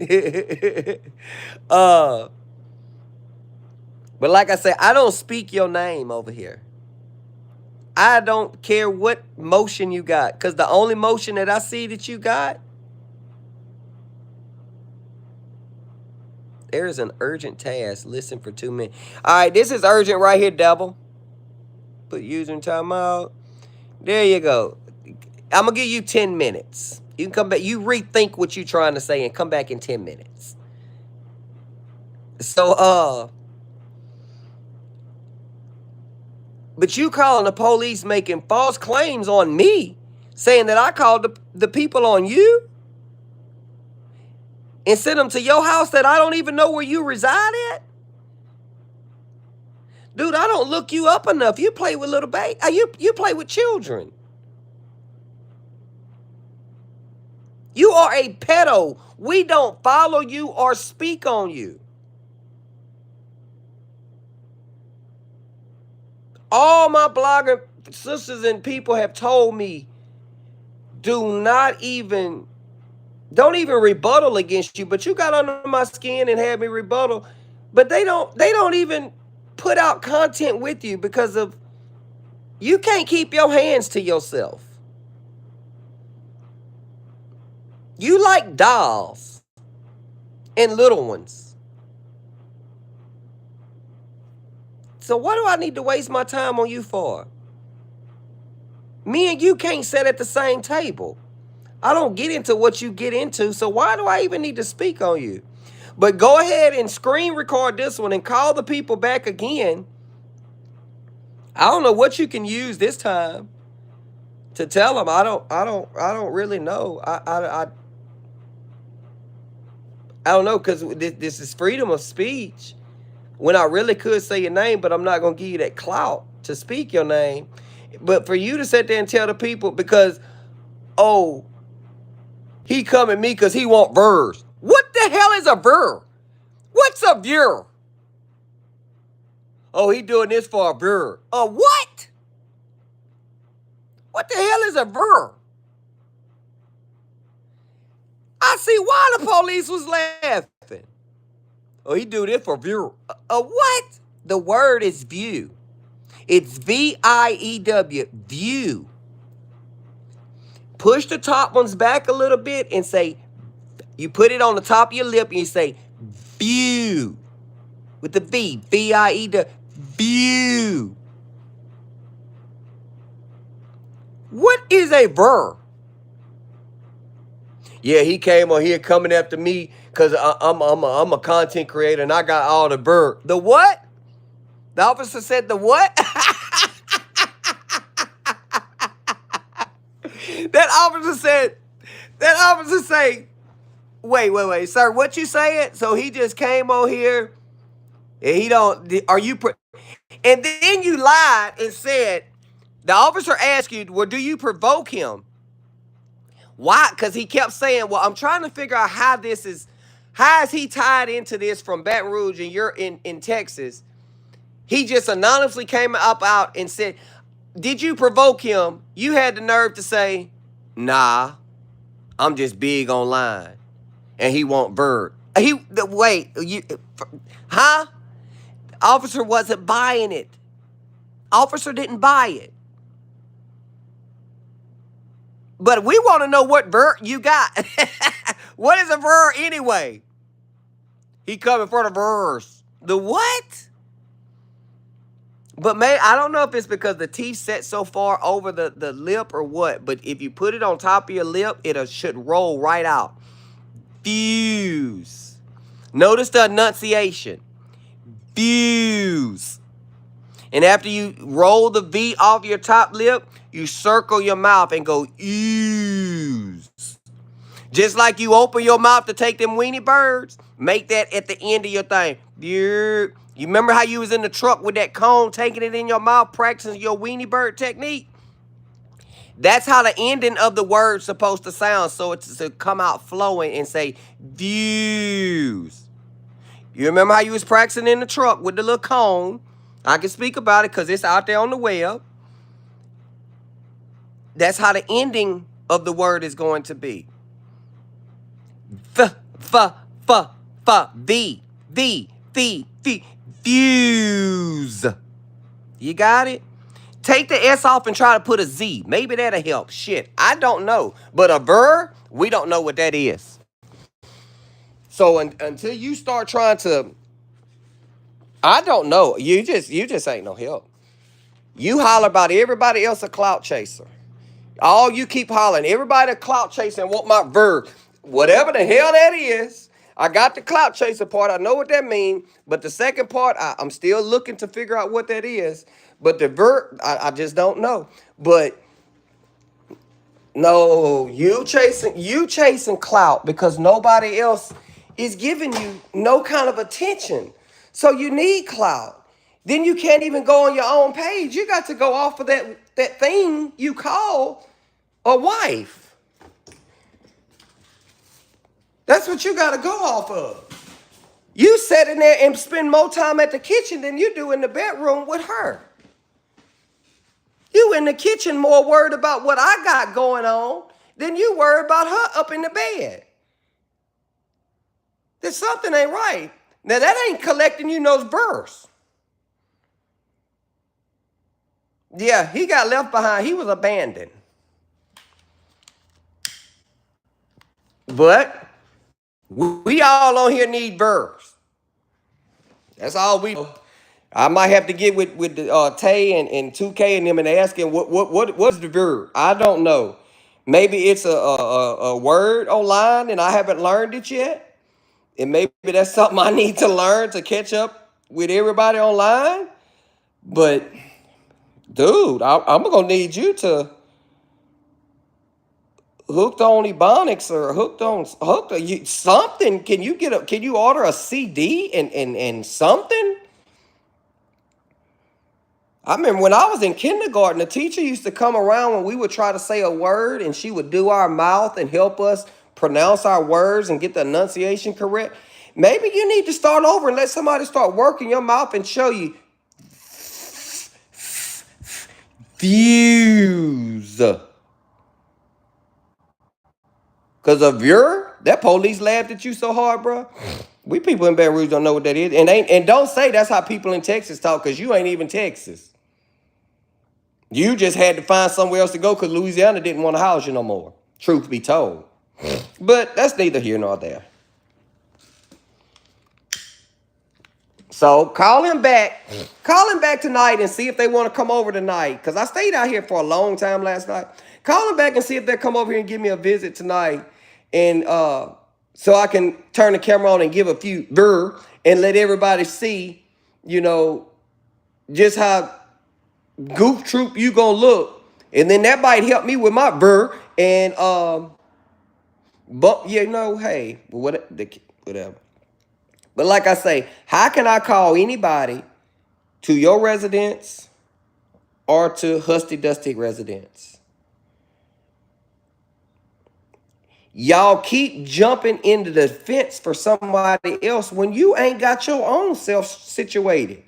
A: But like I said, I don't speak your name over here. I don't care what motion you got, because the only motion that I see that you got, there is an urgent task. Listen for 2 minutes. All right, this is urgent right here, devil. Put user in timeout. There you go. I'm going to give you 10 minutes. You can come back. You rethink what you're trying to say and come back in 10 minutes. So, but you calling the police making false claims on me, saying that I called the people on you and sent them to your house that I don't even know where you reside at? Dude, I don't look you up enough. You play with little baby. You play with children. You are a pedo. We don't follow you or speak on you. All my blogging sisters and people have told me, don't even rebuttal against you, but you got under my skin and had me rebuttal. But they don't even put out content with you because of you can't keep your hands to yourself. You like dolls and little ones. So what do I need to waste my time on you for? Me and you can't sit at the same table. I don't get into what you get into, so why do I even need to speak on you? But go ahead and screen record this one and call the people back again. I don't know what you can use this time to tell them. I don't really know. I don't know, because this is freedom of speech. When I really could say your name, but I'm not gonna give you that clout to speak your name. But for you to sit there and tell the people because, oh, he come at me because he want verbs. What the hell is a verb? What's a viewer? Oh, he doing this for a verb. A what? What the hell is a verb? I see why the police was laughing. Oh, he do this for viewer. A what? The word is view. It's V-I-E-W, view. Push the top ones back a little bit and say, you put it on the top of your lip and you say, view. With the V, V-I-E-W, view. What is a verb? Yeah, he came on here coming after me because I'm a content creator and I got all the verb. The what? The officer said the what? That officer say, wait, sir, what you saying? So he just came on here and he don't, and then you lied and said, the officer asked you, well, do you provoke him? Why? Because he kept saying, well, I'm trying to figure out how is he tied into this from Baton Rouge and you're in Texas. He just anonymously came out and said, did you provoke him? You had the nerve to say, nah, I'm just big online. And he won't verb. Huh? Officer wasn't buying it. Officer didn't buy it. But we want to know what verb you got. What is a verb anyway? He coming for the verse. The what? But I don't know if it's because the teeth set so far over the lip or what, but if you put it on top of your lip, it should roll right out. Views. Notice the enunciation. Views. And after you roll the V off your top lip, you circle your mouth and go, ews. Just like you open your mouth to take them weenie birds, make that at the end of your thing. You remember how you was in the truck with that cone, taking it in your mouth, practicing your weenie bird technique? That's how the ending of the word's supposed to sound, so it's to come out flowing and say, views. You remember how you was practicing in the truck with the little cone? I can speak about it because it's out there on the web. That's how the ending of the word is going to be. Views. You got it? Take the S off and try to put a Z. Maybe that'll help. Shit, I don't know. But a verb, we don't know what that is. So until you start trying to, I don't know. You just ain't no help. You holler about everybody else a clout chaser. All you keep hollering, everybody a clout chaser and want my verb. Whatever the hell that is, I got the clout chaser part. I know what that means. But the second part, I'm still looking to figure out what that is. But the verb, I just don't know. But no, you chasing clout because nobody else is giving you no kind of attention. So you need clout. Then you can't even go on your own page. You got to go off of that thing you call a wife. That's what you got to go off of. You sit in there and spend more time at the kitchen than you do in the bedroom with her. in the kitchen more worried about what I got going on than you worry about her up in the bed. There's something ain't right. Now, that ain't collecting you those bursts. Yeah, he got left behind. He was abandoned. But we all on here need bursts. That's all we know. I might have to get with the, Tay and 2K and them and ask him what's the verb. I don't know. Maybe it's a word online and I haven't learned it yet. And maybe that's something I need to learn to catch up with everybody online. But dude, I'm gonna need you to hooked on Ebonics or something. Can you order a CD and something? I remember when I was in kindergarten, the teacher used to come around when we would try to say a word and she would do our mouth and help us pronounce our words and get the enunciation correct. Maybe you need to start over and let somebody start working your mouth and show you views. Because of that police laughed at you so hard, bro. We people in Baton Rouge don't know what that is. And don't say that's how people in Texas talk, because you ain't even Texas. You just had to find somewhere else to go because Louisiana didn't want to house you no more. Truth be told. But that's neither here nor there. So call him back. Call him back tonight and see if they want to come over tonight. Because I stayed out here for a long time last night. Call him back and see if they'll come over here and give me a visit tonight. And so I can turn the camera on and give a few brr and let everybody see, just how goof troop you gonna look. And then that might help me with my brr. And but hey, whatever. But like I say, how can I call anybody to your residence or to Husty Dusty residence? Y'all keep jumping into the fence for somebody else when you ain't got your own self situated.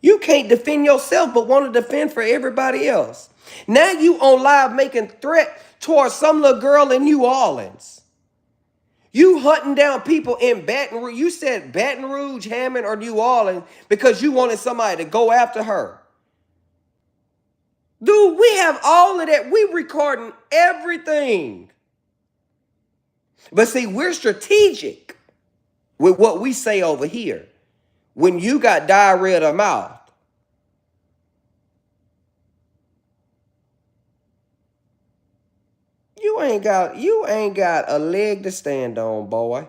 A: You can't defend yourself but want to defend for everybody else. Now you on live making threat towards some little girl in New Orleans. You hunting down people in Baton Rouge. You said Baton Rouge, Hammond, or New Orleans because you wanted somebody to go after her. Dude, we have all of that. We recording everything. But see, we're strategic with what we say over here. When you got diarrhea of the mouth, you ain't got a leg to stand on, boy.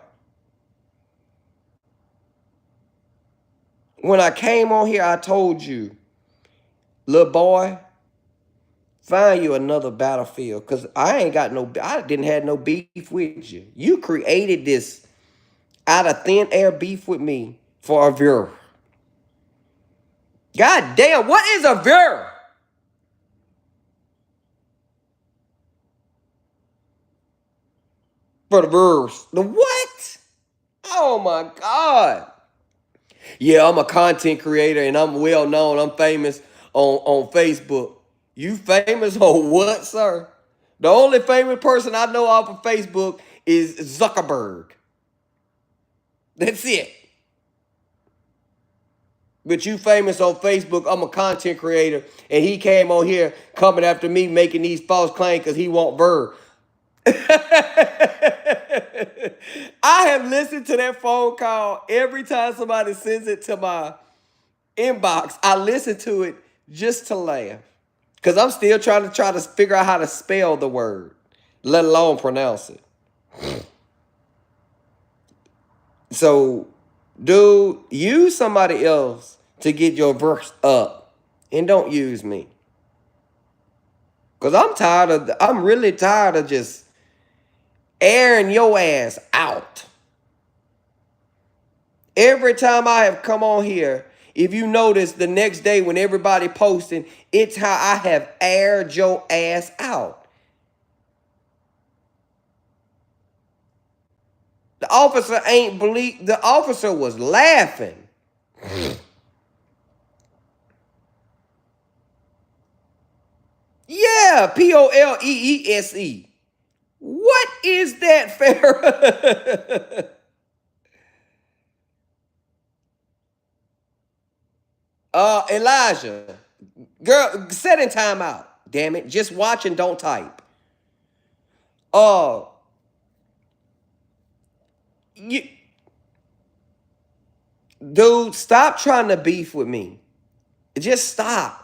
A: When I came on here, I told you, little boy, find you another battlefield, because I didn't have no beef with you. You created this out of thin air beef with me for a viewer. God damn, what is a viewer? For the viewers. The what? Oh my God. Yeah, I'm a content creator and I'm well known. I'm famous on Facebook. You famous on what, sir? The only famous person I know off of Facebook is Zuckerberg. That's it. But you famous on Facebook. I'm a content creator. And he came on here coming after me making these false claims because he want Verb. I have listened to that phone call every time somebody sends it to my inbox. I listen to it just to laugh. Because I'm still trying to figure out how to spell the word, let alone pronounce it. So, dude, use somebody else to get your verse up. And don't use me. Because I'm really tired of just airing your ass out. Every time I have come on here, if you notice the next day when everybody posting, it's how I have aired your ass out. The officer the officer was laughing. Yeah, Poleese. What is that, Farrah? Elijah. Girl, set in timeout. Damn it. Just watch and don't type. Uh, you, dude, stop trying to beef with me. Just stop.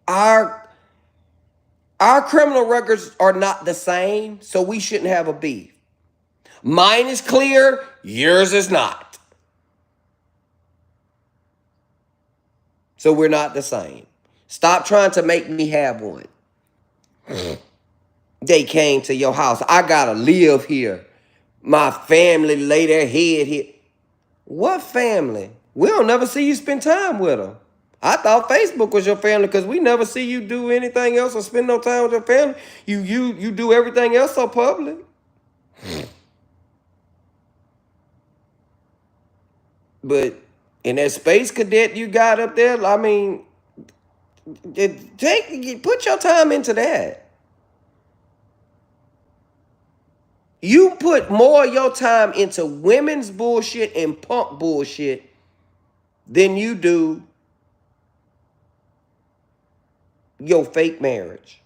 A: Our criminal records are not the same, so we shouldn't have a beef. Mine is clear, yours is not. So we're not the same. Stop trying to make me have one. They came to your house. I gotta live here. My family lay their head here. What family? We don't never see you spend time with them. I thought Facebook was your family because we never see you do anything else or spend no time with your family. You do everything else so public. But in that space cadet you got up there, I mean, put your time into that. You put more of your time into women's bullshit and punk bullshit than you do your fake marriage.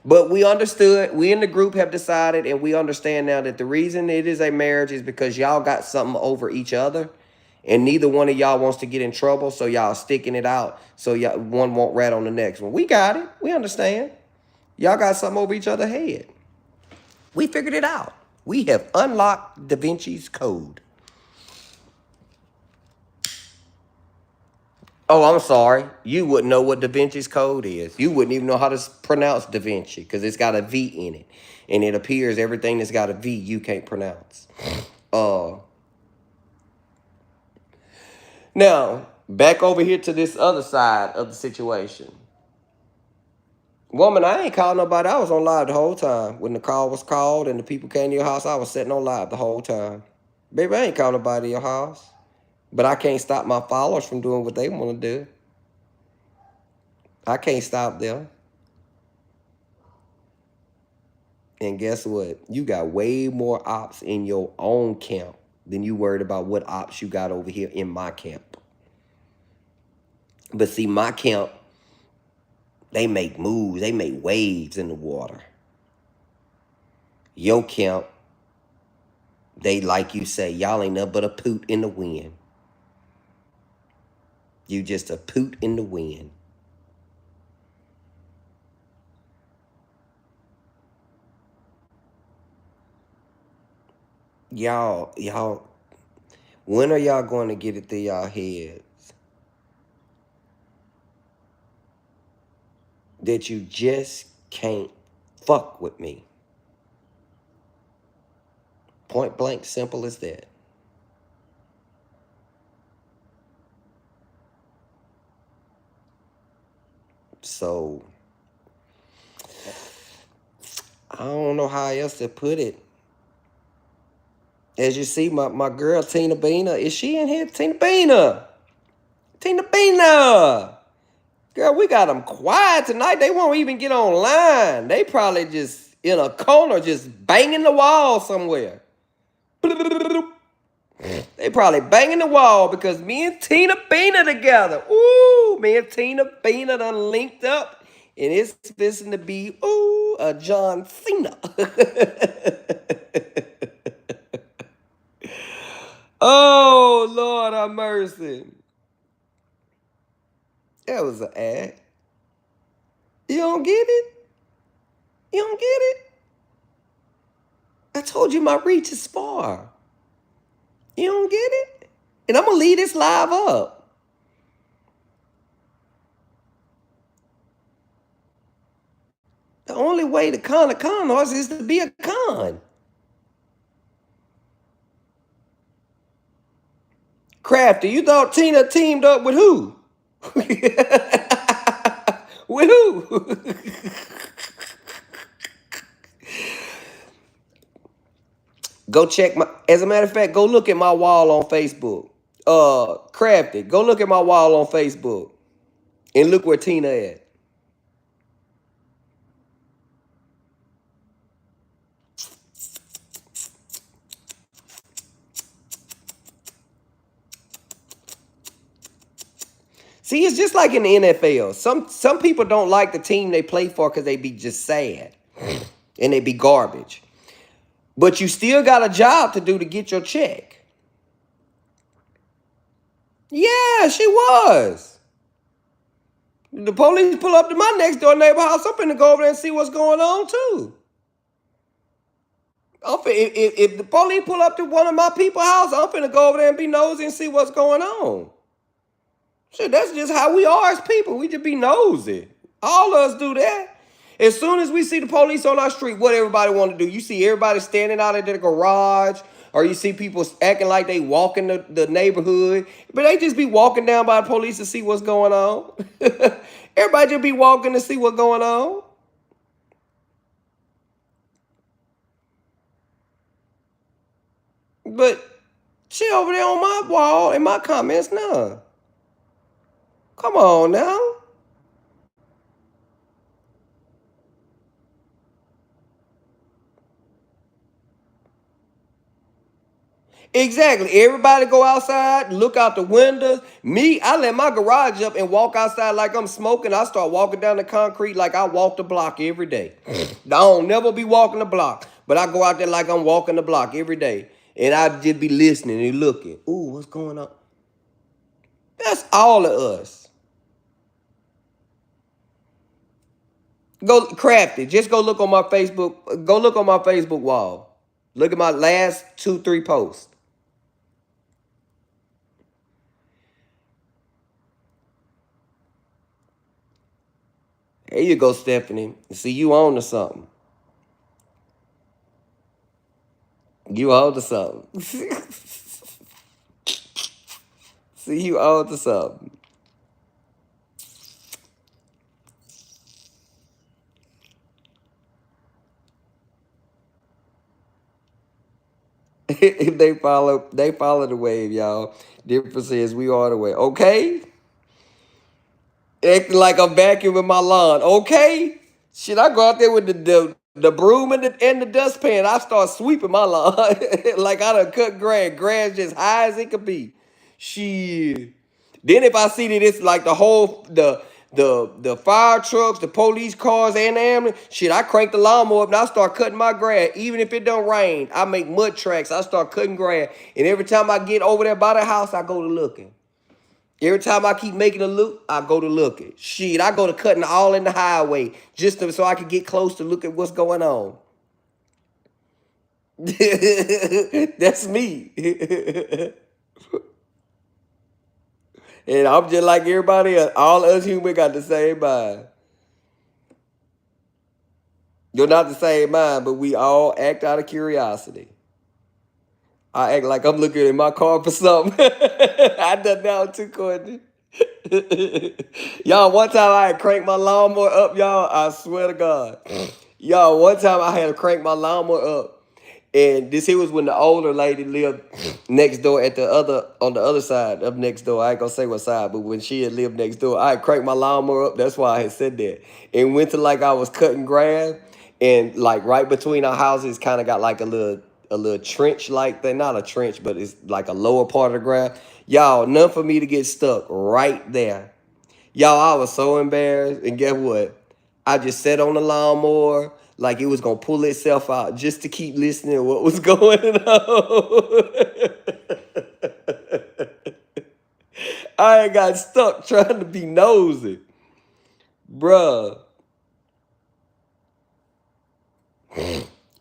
A: But we understood, we in the group have decided, and we understand now that the reason it is a marriage is because y'all got something over each other, and neither one of y'all wants to get in trouble, so y'all sticking it out so y'all one won't rat on the next one. We got it. We understand. Y'all got something over each other's head. We figured it out. We have unlocked Da Vinci's code. Oh, I'm sorry. You wouldn't know what Da Vinci's code is. You wouldn't even know how to pronounce Da Vinci because it's got a V in it. And it appears everything that's got a V you can't pronounce. Now, back over here to this other side of the situation. Woman, I ain't called nobody. I was on live the whole time. When the call was called and the people came to your house, I was sitting on live the whole time. Baby, I ain't called nobody to your house. But I can't stop my followers from doing what they want to do. I can't stop them. And guess what? You got way more ops in your own camp than you worried about what ops you got over here in my camp. But see, my camp, they make moves. They make waves in the water. Your camp, they, like you say, y'all ain't nothing but a poot in the wind. You just a poot in the wind. Y'all, when are y'all going to get it through y'all heads that you just can't fuck with me? Point blank, simple as that. So, I don't know how else to put it. As you see, my girl, Tina Bina, is she in here? Tina Bina! Tina Bina! Girl, we got them quiet tonight. They won't even get online. They probably just in a corner, just banging the wall somewhere. They probably banging the wall because me and Tina Bina together. Ooh, me and Tina Bina done linked up. And it's fixing to be, ooh, a John Cena. Oh, Lord have mercy. That was an ad. You don't get it? You don't get it? I told you my reach is far. You don't get it? And I'm going to leave this live up. The only way to con a con horse is to be a con. Crafty, you thought Tina teamed up with who? With who? Go check my, as a matter of fact, go look at my wall on Facebook. Crafty, go look at my wall on Facebook. And look where Tina at. See, it's just like in the NFL. Some people don't like the team they play for because they be just sad and they be garbage. But you still got a job to do to get your check. Yeah, she was. The police pull up to my next door neighbor house. I'm finna go over there and see what's going on too. If the police pull up to one of my people's house, I'm finna go over there and be nosy and see what's going on. Shit, that's just how we are as people. We just be nosy. All of us do that. As soon as we see the police on our street, what everybody want to do? You see everybody standing out at the garage, or you see people acting like they walking the neighborhood, but they just be walking down by the police to see what's going on. Everybody just be walking to see what's going on. But she over there on my wall in my comments now. Come on now. Exactly. Everybody go outside, look out the windows. Me, I let my garage up and walk outside like I'm smoking. I start walking down the concrete like I walk the block every day. I don't never be walking the block, but I go out there like I'm walking the block every day. And I just be listening and looking. Ooh, what's going on? That's all of us. Go Crafty. Just go look on my Facebook. Go look on my Facebook wall. Look at my last 2-3 posts. There you go, Stephanie. See, you on to something. You on to something. See, you on to something. If they follow the wave, y'all. Difference is we are the wave. Okay? Acting like I'm vacuuming my lawn. Okay? Shit, I go out there with the broom and the dustpan. I start sweeping my lawn. Like I done cut grass. Grass just high as it could be. Shit. Then if I see that it's like the fire trucks, the police cars, and the ambulance, shit, I crank the lawnmower up and I start cutting my grass. Even if it don't rain, I make mud tracks. I start cutting grass. And every time I get over there by the house, I go to looking. Every time I keep making a loop, I go to looking. Shit, I go to cutting all in the highway so I can get close to look at what's going on. That's me. And I'm just like everybody else. All us humans got the same mind. You're not the same mind, but we all act out of curiosity. I act like I'm looking in my car for something. I done that one too, Courtney. Y'all, one time I had cranked my lawnmower up, y'all. I swear to God. Y'all, one time I had to crank my lawnmower up. And this here was when the older lady lived next door on the other side of next door. I ain't gonna say what side, but when she had lived next door, I had cranked my lawnmower up. That's why I had said that. And went to like I was cutting grass, and like right between our houses, kind of got like a little trench like thing. Not a trench, but it's like a lower part of the grass. Y'all, none for me to get stuck right there. Y'all, I was so embarrassed. And guess what? I just sat on the lawnmower like it was going to pull itself out just to keep listening to what was going on. I ain't got stuck trying to be nosy. Bruh.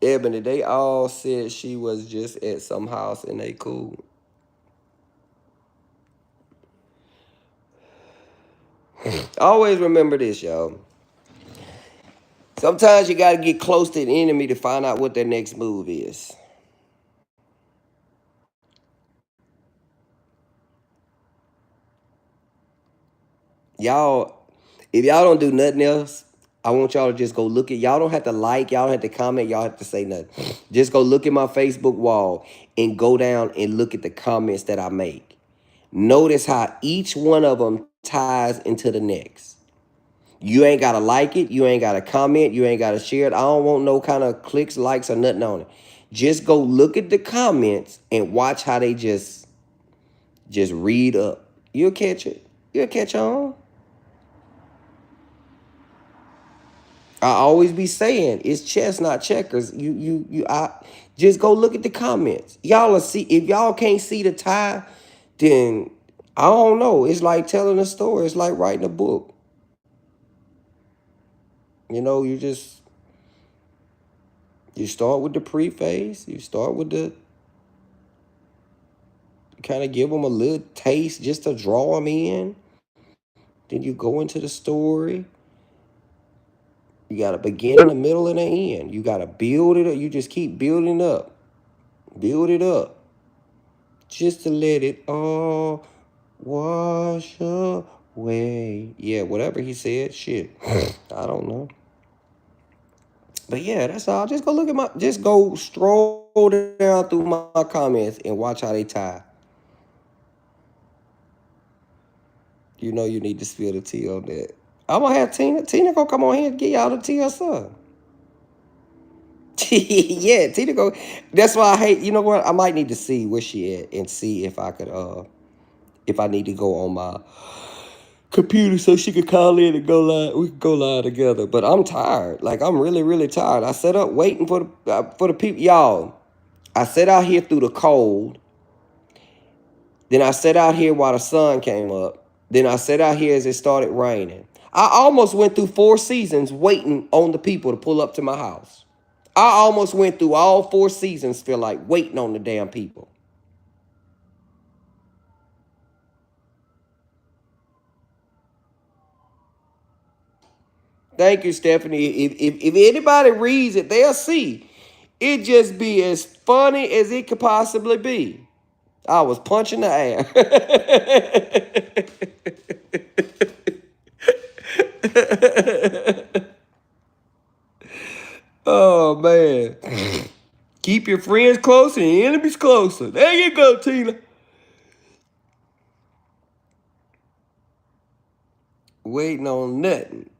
A: Ebony, they all said she was just at some house and they cool. Always remember this, y'all. Sometimes you got to get close to the enemy to find out what their next move is. Y'all, if y'all don't do nothing else, I want y'all to just go look at, y'all don't have to like, y'all don't have to comment, y'all have to say nothing. Just go look at my Facebook wall and go down and look at the comments that I make. Notice how each one of them ties into the next. You ain't got to like it. You ain't got to comment. You ain't got to share it. I don't want no kind of clicks, likes, or nothing on it. Just go look at the comments and watch how they just read up. You'll catch it. You'll catch on. I always be saying it's chess, not checkers. I just go look at the comments. Y'all will see. If y'all can't see the tie, then I don't know. It's like telling a story. It's like writing a book. You know, you start with the preface. You start with the kind of give them a little taste just to draw them in. Then you go into the story. You got to begin in the middle and the end. You got to build it up. You just keep building up. Build it up. Just to let it all wash away. Yeah, whatever he said. Shit. I don't know. But yeah, that's all. Just go look at just go stroll down through my comments and watch how they tie. You know you need to spill the tea on that. I'm gonna have Tina. Tina gonna come on here and get y'all the tea herself. Yeah, Tina go. That's why I hate. You know what? I might need to see where she at and see if I could. If I need to go on my computer so she could call in and go live. We could go live together. But I'm tired. Like I'm really, really tired. I set up waiting for the people. Y'all, I sat out here through the cold. Then I sat out here while the sun came up. Then I sat out here as it started raining. I almost went through 4 seasons waiting on the people to pull up to my house. I almost went through all 4 seasons, feel like waiting on the damn people. Thank you, Stephanie. If anybody reads it, they'll see. It just be as funny as it could possibly be. I was punching the air. Oh, man. Keep your friends closer and your enemies closer. There you go, Tina. Waiting on nothing.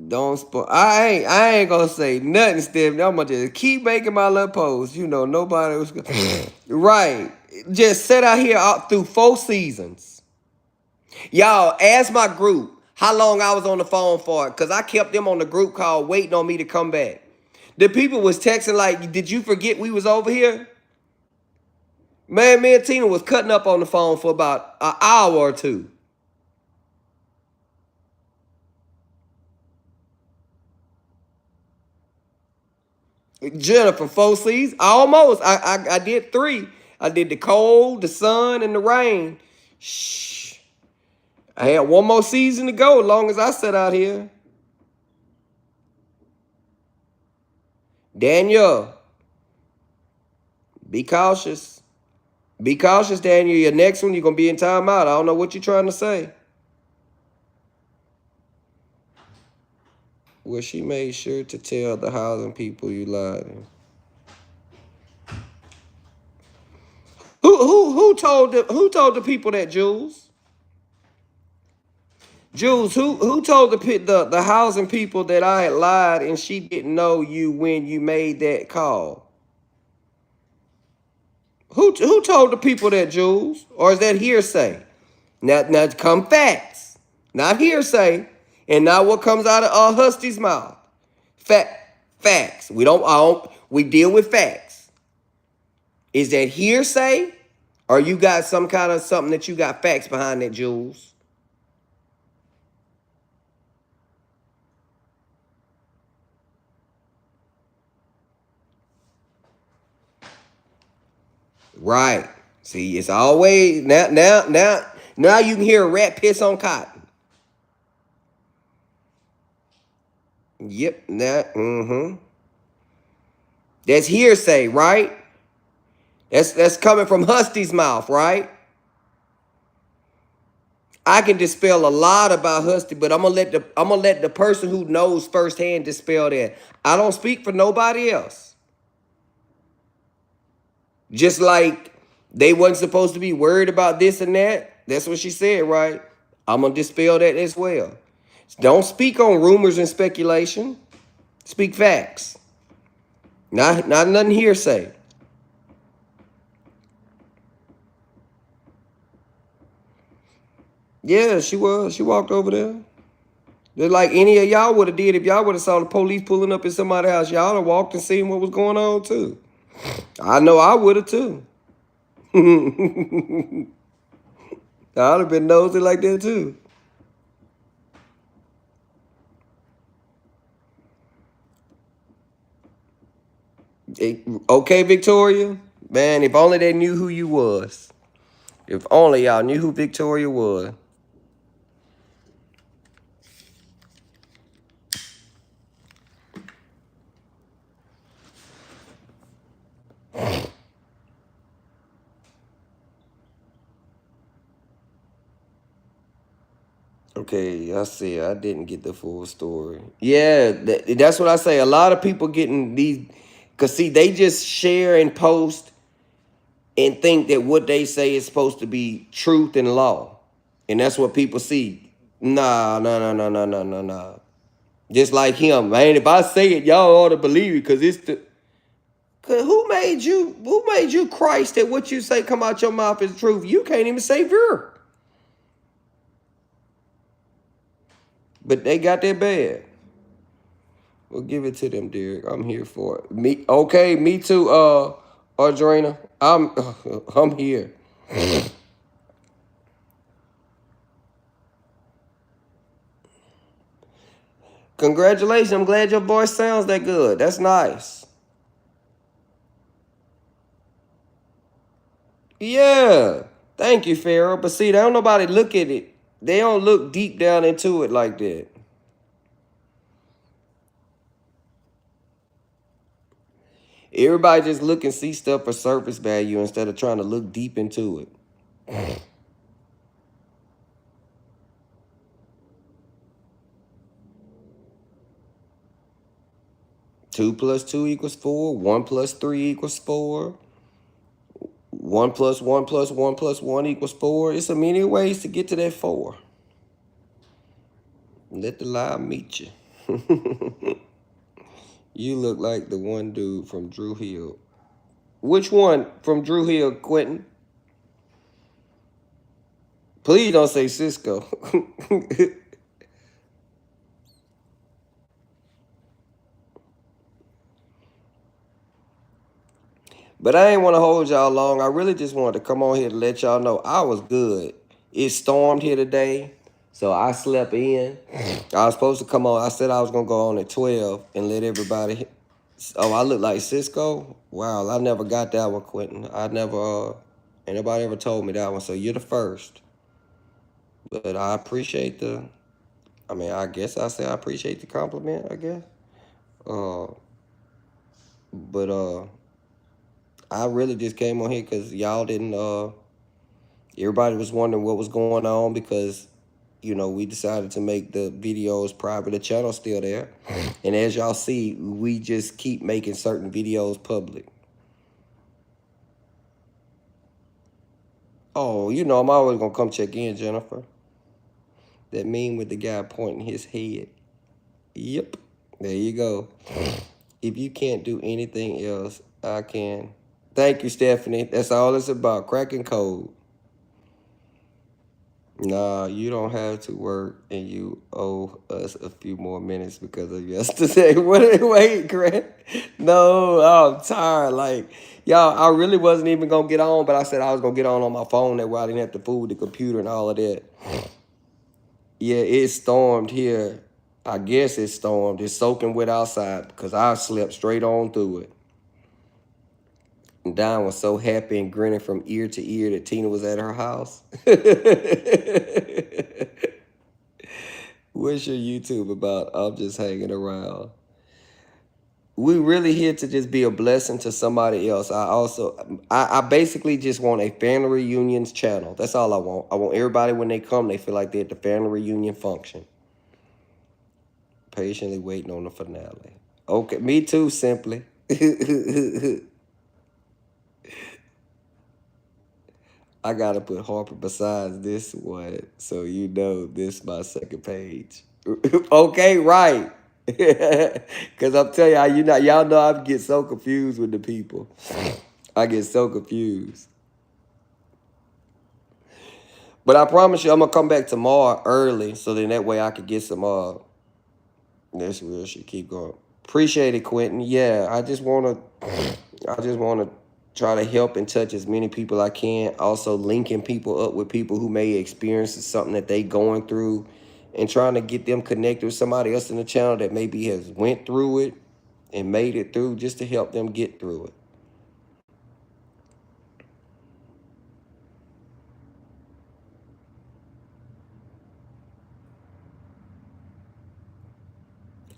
A: Don't spoil. I ain't gonna say nothing, Stephanie. I'm gonna just keep making my little posts. You know, nobody was gonna. Right. Just sit out here out through 4 seasons. Y'all, ask my group how long I was on the phone for it, because I kept them on the group call waiting on me to come back. The people was texting like, did you forget we was over here? Man, me and Tina was cutting up on the phone for about an hour or two. Jennifer, 4 seasons? Almost. I did 3. I did the cold, the sun, and the rain. Shh. I had 1 more season to go as long as I sat out here. Daniel, be cautious. Be cautious, Daniel. Your next one, you're going to be in timeout. I don't know what you're trying to say. Well, she made sure to tell the housing people you lied. Who told the people that, Jules? Jules, who told the housing people that I had lied and she didn't know you when you made that call? Who told the people that, Jules? Or is that hearsay? Now come facts, not hearsay, and not what comes out of Husty's mouth. Facts. We deal with facts. Is that hearsay, or you got some kind of something that you got facts behind that, Jules? Right. See, it's always now you can hear a rat piss on cotton. Yep. That's hearsay, right? That's coming from Husty's mouth, right? I can dispel a lot about Husty, but I'm gonna let the person who knows firsthand dispel that. I don't speak for nobody else. Just like they wasn't supposed to be worried about this and that. That's what she said, right? I'm gonna dispel that as well. Don't speak on rumors and speculation. Speak facts. Not nothing hearsay. Yeah, she was. She walked over there. Just like any of y'all would have did if y'all would have saw the police pulling up in somebody's house. Y'all would have walked and seen what was going on too. I know I would have too. I'd have been nosy like that too. Okay, Victoria. Man, if only they knew who you was. If only y'all knew who Victoria was. Okay, I see. I didn't get the full story. Yeah, that's what I say. A lot of people getting these, cause see, they just share and post and think that what they say is supposed to be truth and law, and that's what people see. Nah, no, no, no, no, no, no, no. Just like him, man. If I say it, y'all ought to believe it, cause it's the. Cause who made you? Who made you Christ? That what you say come out your mouth is truth. You can't even say "ver," but they got that bad. Well, give it to them, Derrick. I'm here for it. Me, okay, me too. Audrina, I'm here. Congratulations. I'm glad your voice sounds that good. That's nice. Yeah. Thank you, Pharaoh. But see, they don't nobody look at it. They don't look deep down into it like that. Everybody just look and see stuff for surface value instead of trying to look deep into it. 2 + 2 = 4. 1 + 3 = 4. 1 + 1 + 1 + 1 = 4. It's a many ways to get to that 4. Let the lie meet you. You look like the one dude from Drew Hill. Which one from Drew Hill, Quentin? Please don't say Cisco. But I ain't want to hold y'all long. I really just wanted to come on here to let y'all know I was good. It stormed here today, so I slept in. I was supposed to come on. I said I was going to go on at 12 and let everybody. Oh, I look like Cisco? Wow, I never got that one, Quentin. I never, anybody ever told me that one, so you're the first. But I appreciate I guess I say I appreciate the compliment, I guess. Uh, but I really just came on here because y'all didn't, everybody was wondering what was going on because, we decided to make the videos private. The channel's still there. And as y'all see, we just keep making certain videos public. Oh, I'm always going to come check in, Jennifer. That meme with the guy pointing his head. Yep. There you go. If you can't do anything else, I can. Thank you, Stephanie. That's all it's about. Cracking code. Nah, you don't have to work, and you owe us a few more minutes because of yesterday. Wait, Grant. No, I'm tired. Like, y'all, I really wasn't even going to get on, but I said I was going to get on my phone that way I didn't have to fool the computer and all of that. Yeah, it stormed here. I guess it stormed. It's soaking wet outside because I slept straight on through it. And Don was so happy and grinning from ear to ear that Tina was at her house. What's your YouTube about? I'm just hanging around. We really here to just be a blessing to somebody else. I basically just want a family reunions channel. That's all I want. I want everybody when they come, they feel like they're at the family reunion function. Patiently waiting on the finale. Okay, me too, simply. I gotta put Harper besides this one, so this is my second page. Okay, right. Cause I'm telling y'all know I get so confused with the people. I get so confused. But I promise you, I'm gonna come back tomorrow early, so then that way I could get some. That's real shit. Keep going. Appreciate it, Quentin. Yeah, I just wanna try to help and touch as many people I can. Also, linking people up with people who may experience something that they going through, and trying to get them connected with somebody else in the channel that maybe has went through it and made it through, just to help them get through it.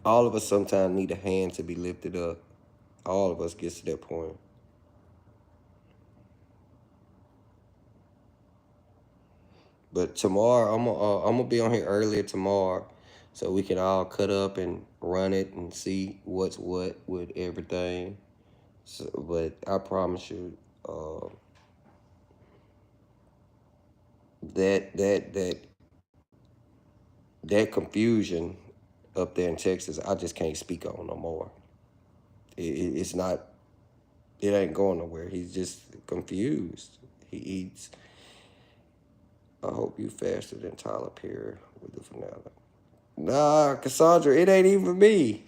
A: All of us sometimes need a hand to be lifted up. All of us gets to that point. But tomorrow, I'm gonna be on here earlier tomorrow, so we can all cut up and run it and see what's what with everything. So, but I promise you, that that that that confusion up there in Texas, I just can't speak on no more. It's not. It ain't going nowhere. He's just confused. He eats. I hope you faster than Tyler Perry with the finale. Nah, Cassandra, it ain't even me.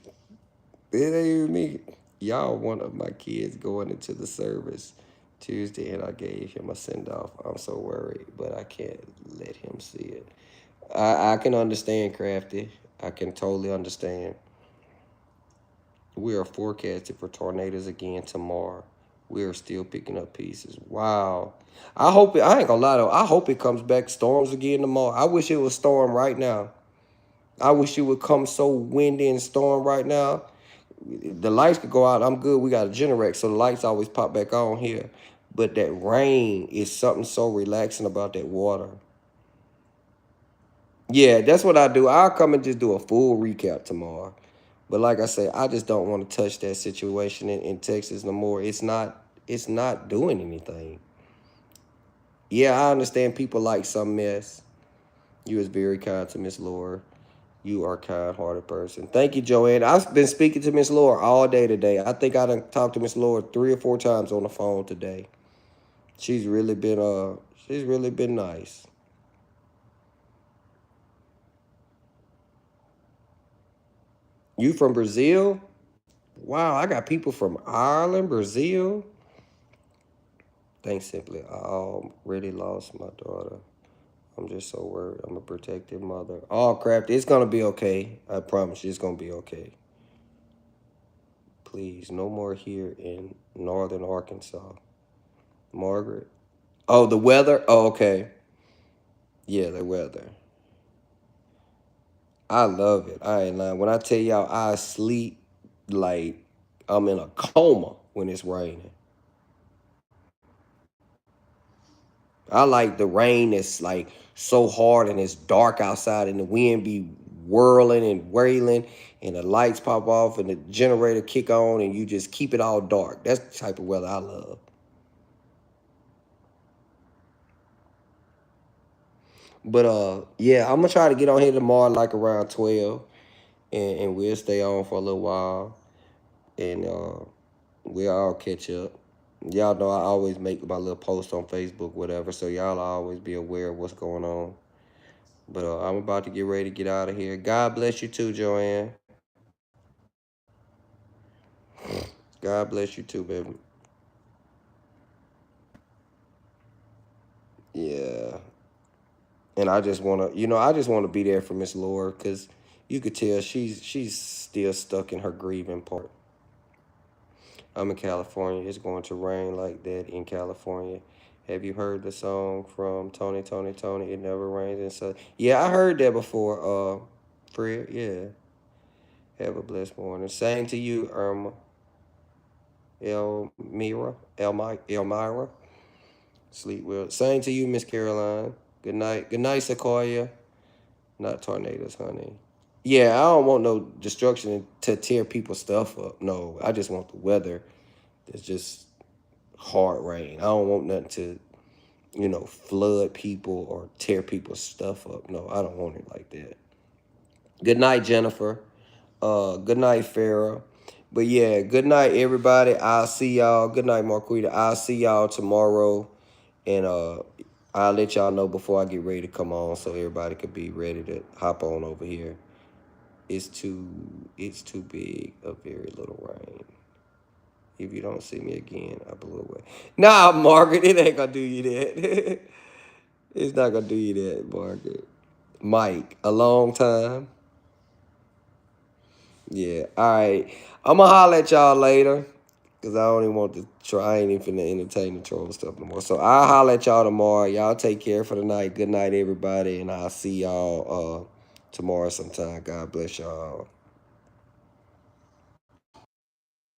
A: It ain't even me. Y'all, one of my kids going into the service Tuesday, and I gave him a send off. I'm so worried, but I can't let him see it. I can understand, Crafty. I can totally understand. We are forecasted for tornadoes again tomorrow. We are still picking up pieces. Wow. I hope it, I ain't gonna lie though. I hope it comes back storms again tomorrow. I wish it was storm right now. I wish it would come so windy and storm right now. The lights could go out. I'm good. We got a generator, so the lights always pop back on here. But that rain is something so relaxing about that water. Yeah, that's what I do. I'll come and just do a full recap tomorrow. But like I say, I just don't want to touch that situation in Texas no more. It's not doing anything. Yeah, I understand people like some mess. You was very kind to Miss Laura. You are a kind-hearted person. Thank you, Joanne. I've been speaking to Miss Laura all day today. I think I done talked to Miss Laura 3 or 4 times on the phone today. She's really been nice. You from Brazil? Wow, I got people from Ireland, Brazil. Thanks, Simply. I already lost my daughter. I'm just so worried. I'm a protective mother. Oh, crap. It's going to be okay. I promise you, it's going to be okay. Please, no more here in northern Arkansas. Margaret. Oh, the weather? Oh, okay. Yeah, the weather. I love it. I ain't lying. When I tell y'all I sleep like I'm in a coma when it's raining. I like the rain that's like so hard and it's dark outside and the wind be whirling and wailing and the lights pop off and the generator kick on and you just keep it all dark. That's the type of weather I love. But yeah, I'm gonna try to get on here tomorrow like around 12 and we'll stay on for a little while and we'll all catch up. Y'all know I always make my little post on Facebook, whatever, so y'all always be aware of what's going on. But I'm about to get ready to get out of here. God bless you too, Joanne. God bless you too, baby. Yeah. And I just wanna, I just wanna be there for Miss Laura, cause you could tell she's still stuck in her grieving part. I'm in California. It's going to rain like that in California. Have you heard the song from Tony, Tony, Tony? It never rains in sun. Yeah, I heard that before. Fred. Yeah. Have a blessed morning. Same to you, Irma. Elmira. Sleep well. Same to you, Miss Caroline. Good night. Good night, Sequoia. Not tornadoes, honey. Yeah, I don't want no destruction to tear people's stuff up. No, I just want the weather that's just hard rain. I don't want nothing to, flood people or tear people's stuff up. No, I don't want it like that. Good night, Jennifer. Good night, Farrah. But yeah, good night, everybody. I'll see y'all. Good night, Marquita. I'll see y'all tomorrow. And I'll let y'all know before I get ready to come on so everybody could be ready to hop on over here. It's too big of very little rain. If you don't see me again, I blew away. Nah, Margaret, it ain't gonna do you that. It's not gonna do you that, Margaret. Mike, a long time. Yeah, all right. I'm gonna holler at y'all later. Cause I don't even want to try. I ain't even finna entertain the troll stuff no more. So I'll holler at y'all tomorrow. Y'all take care for the night. Good night, everybody. And I'll see y'all tomorrow sometime. God bless y'all.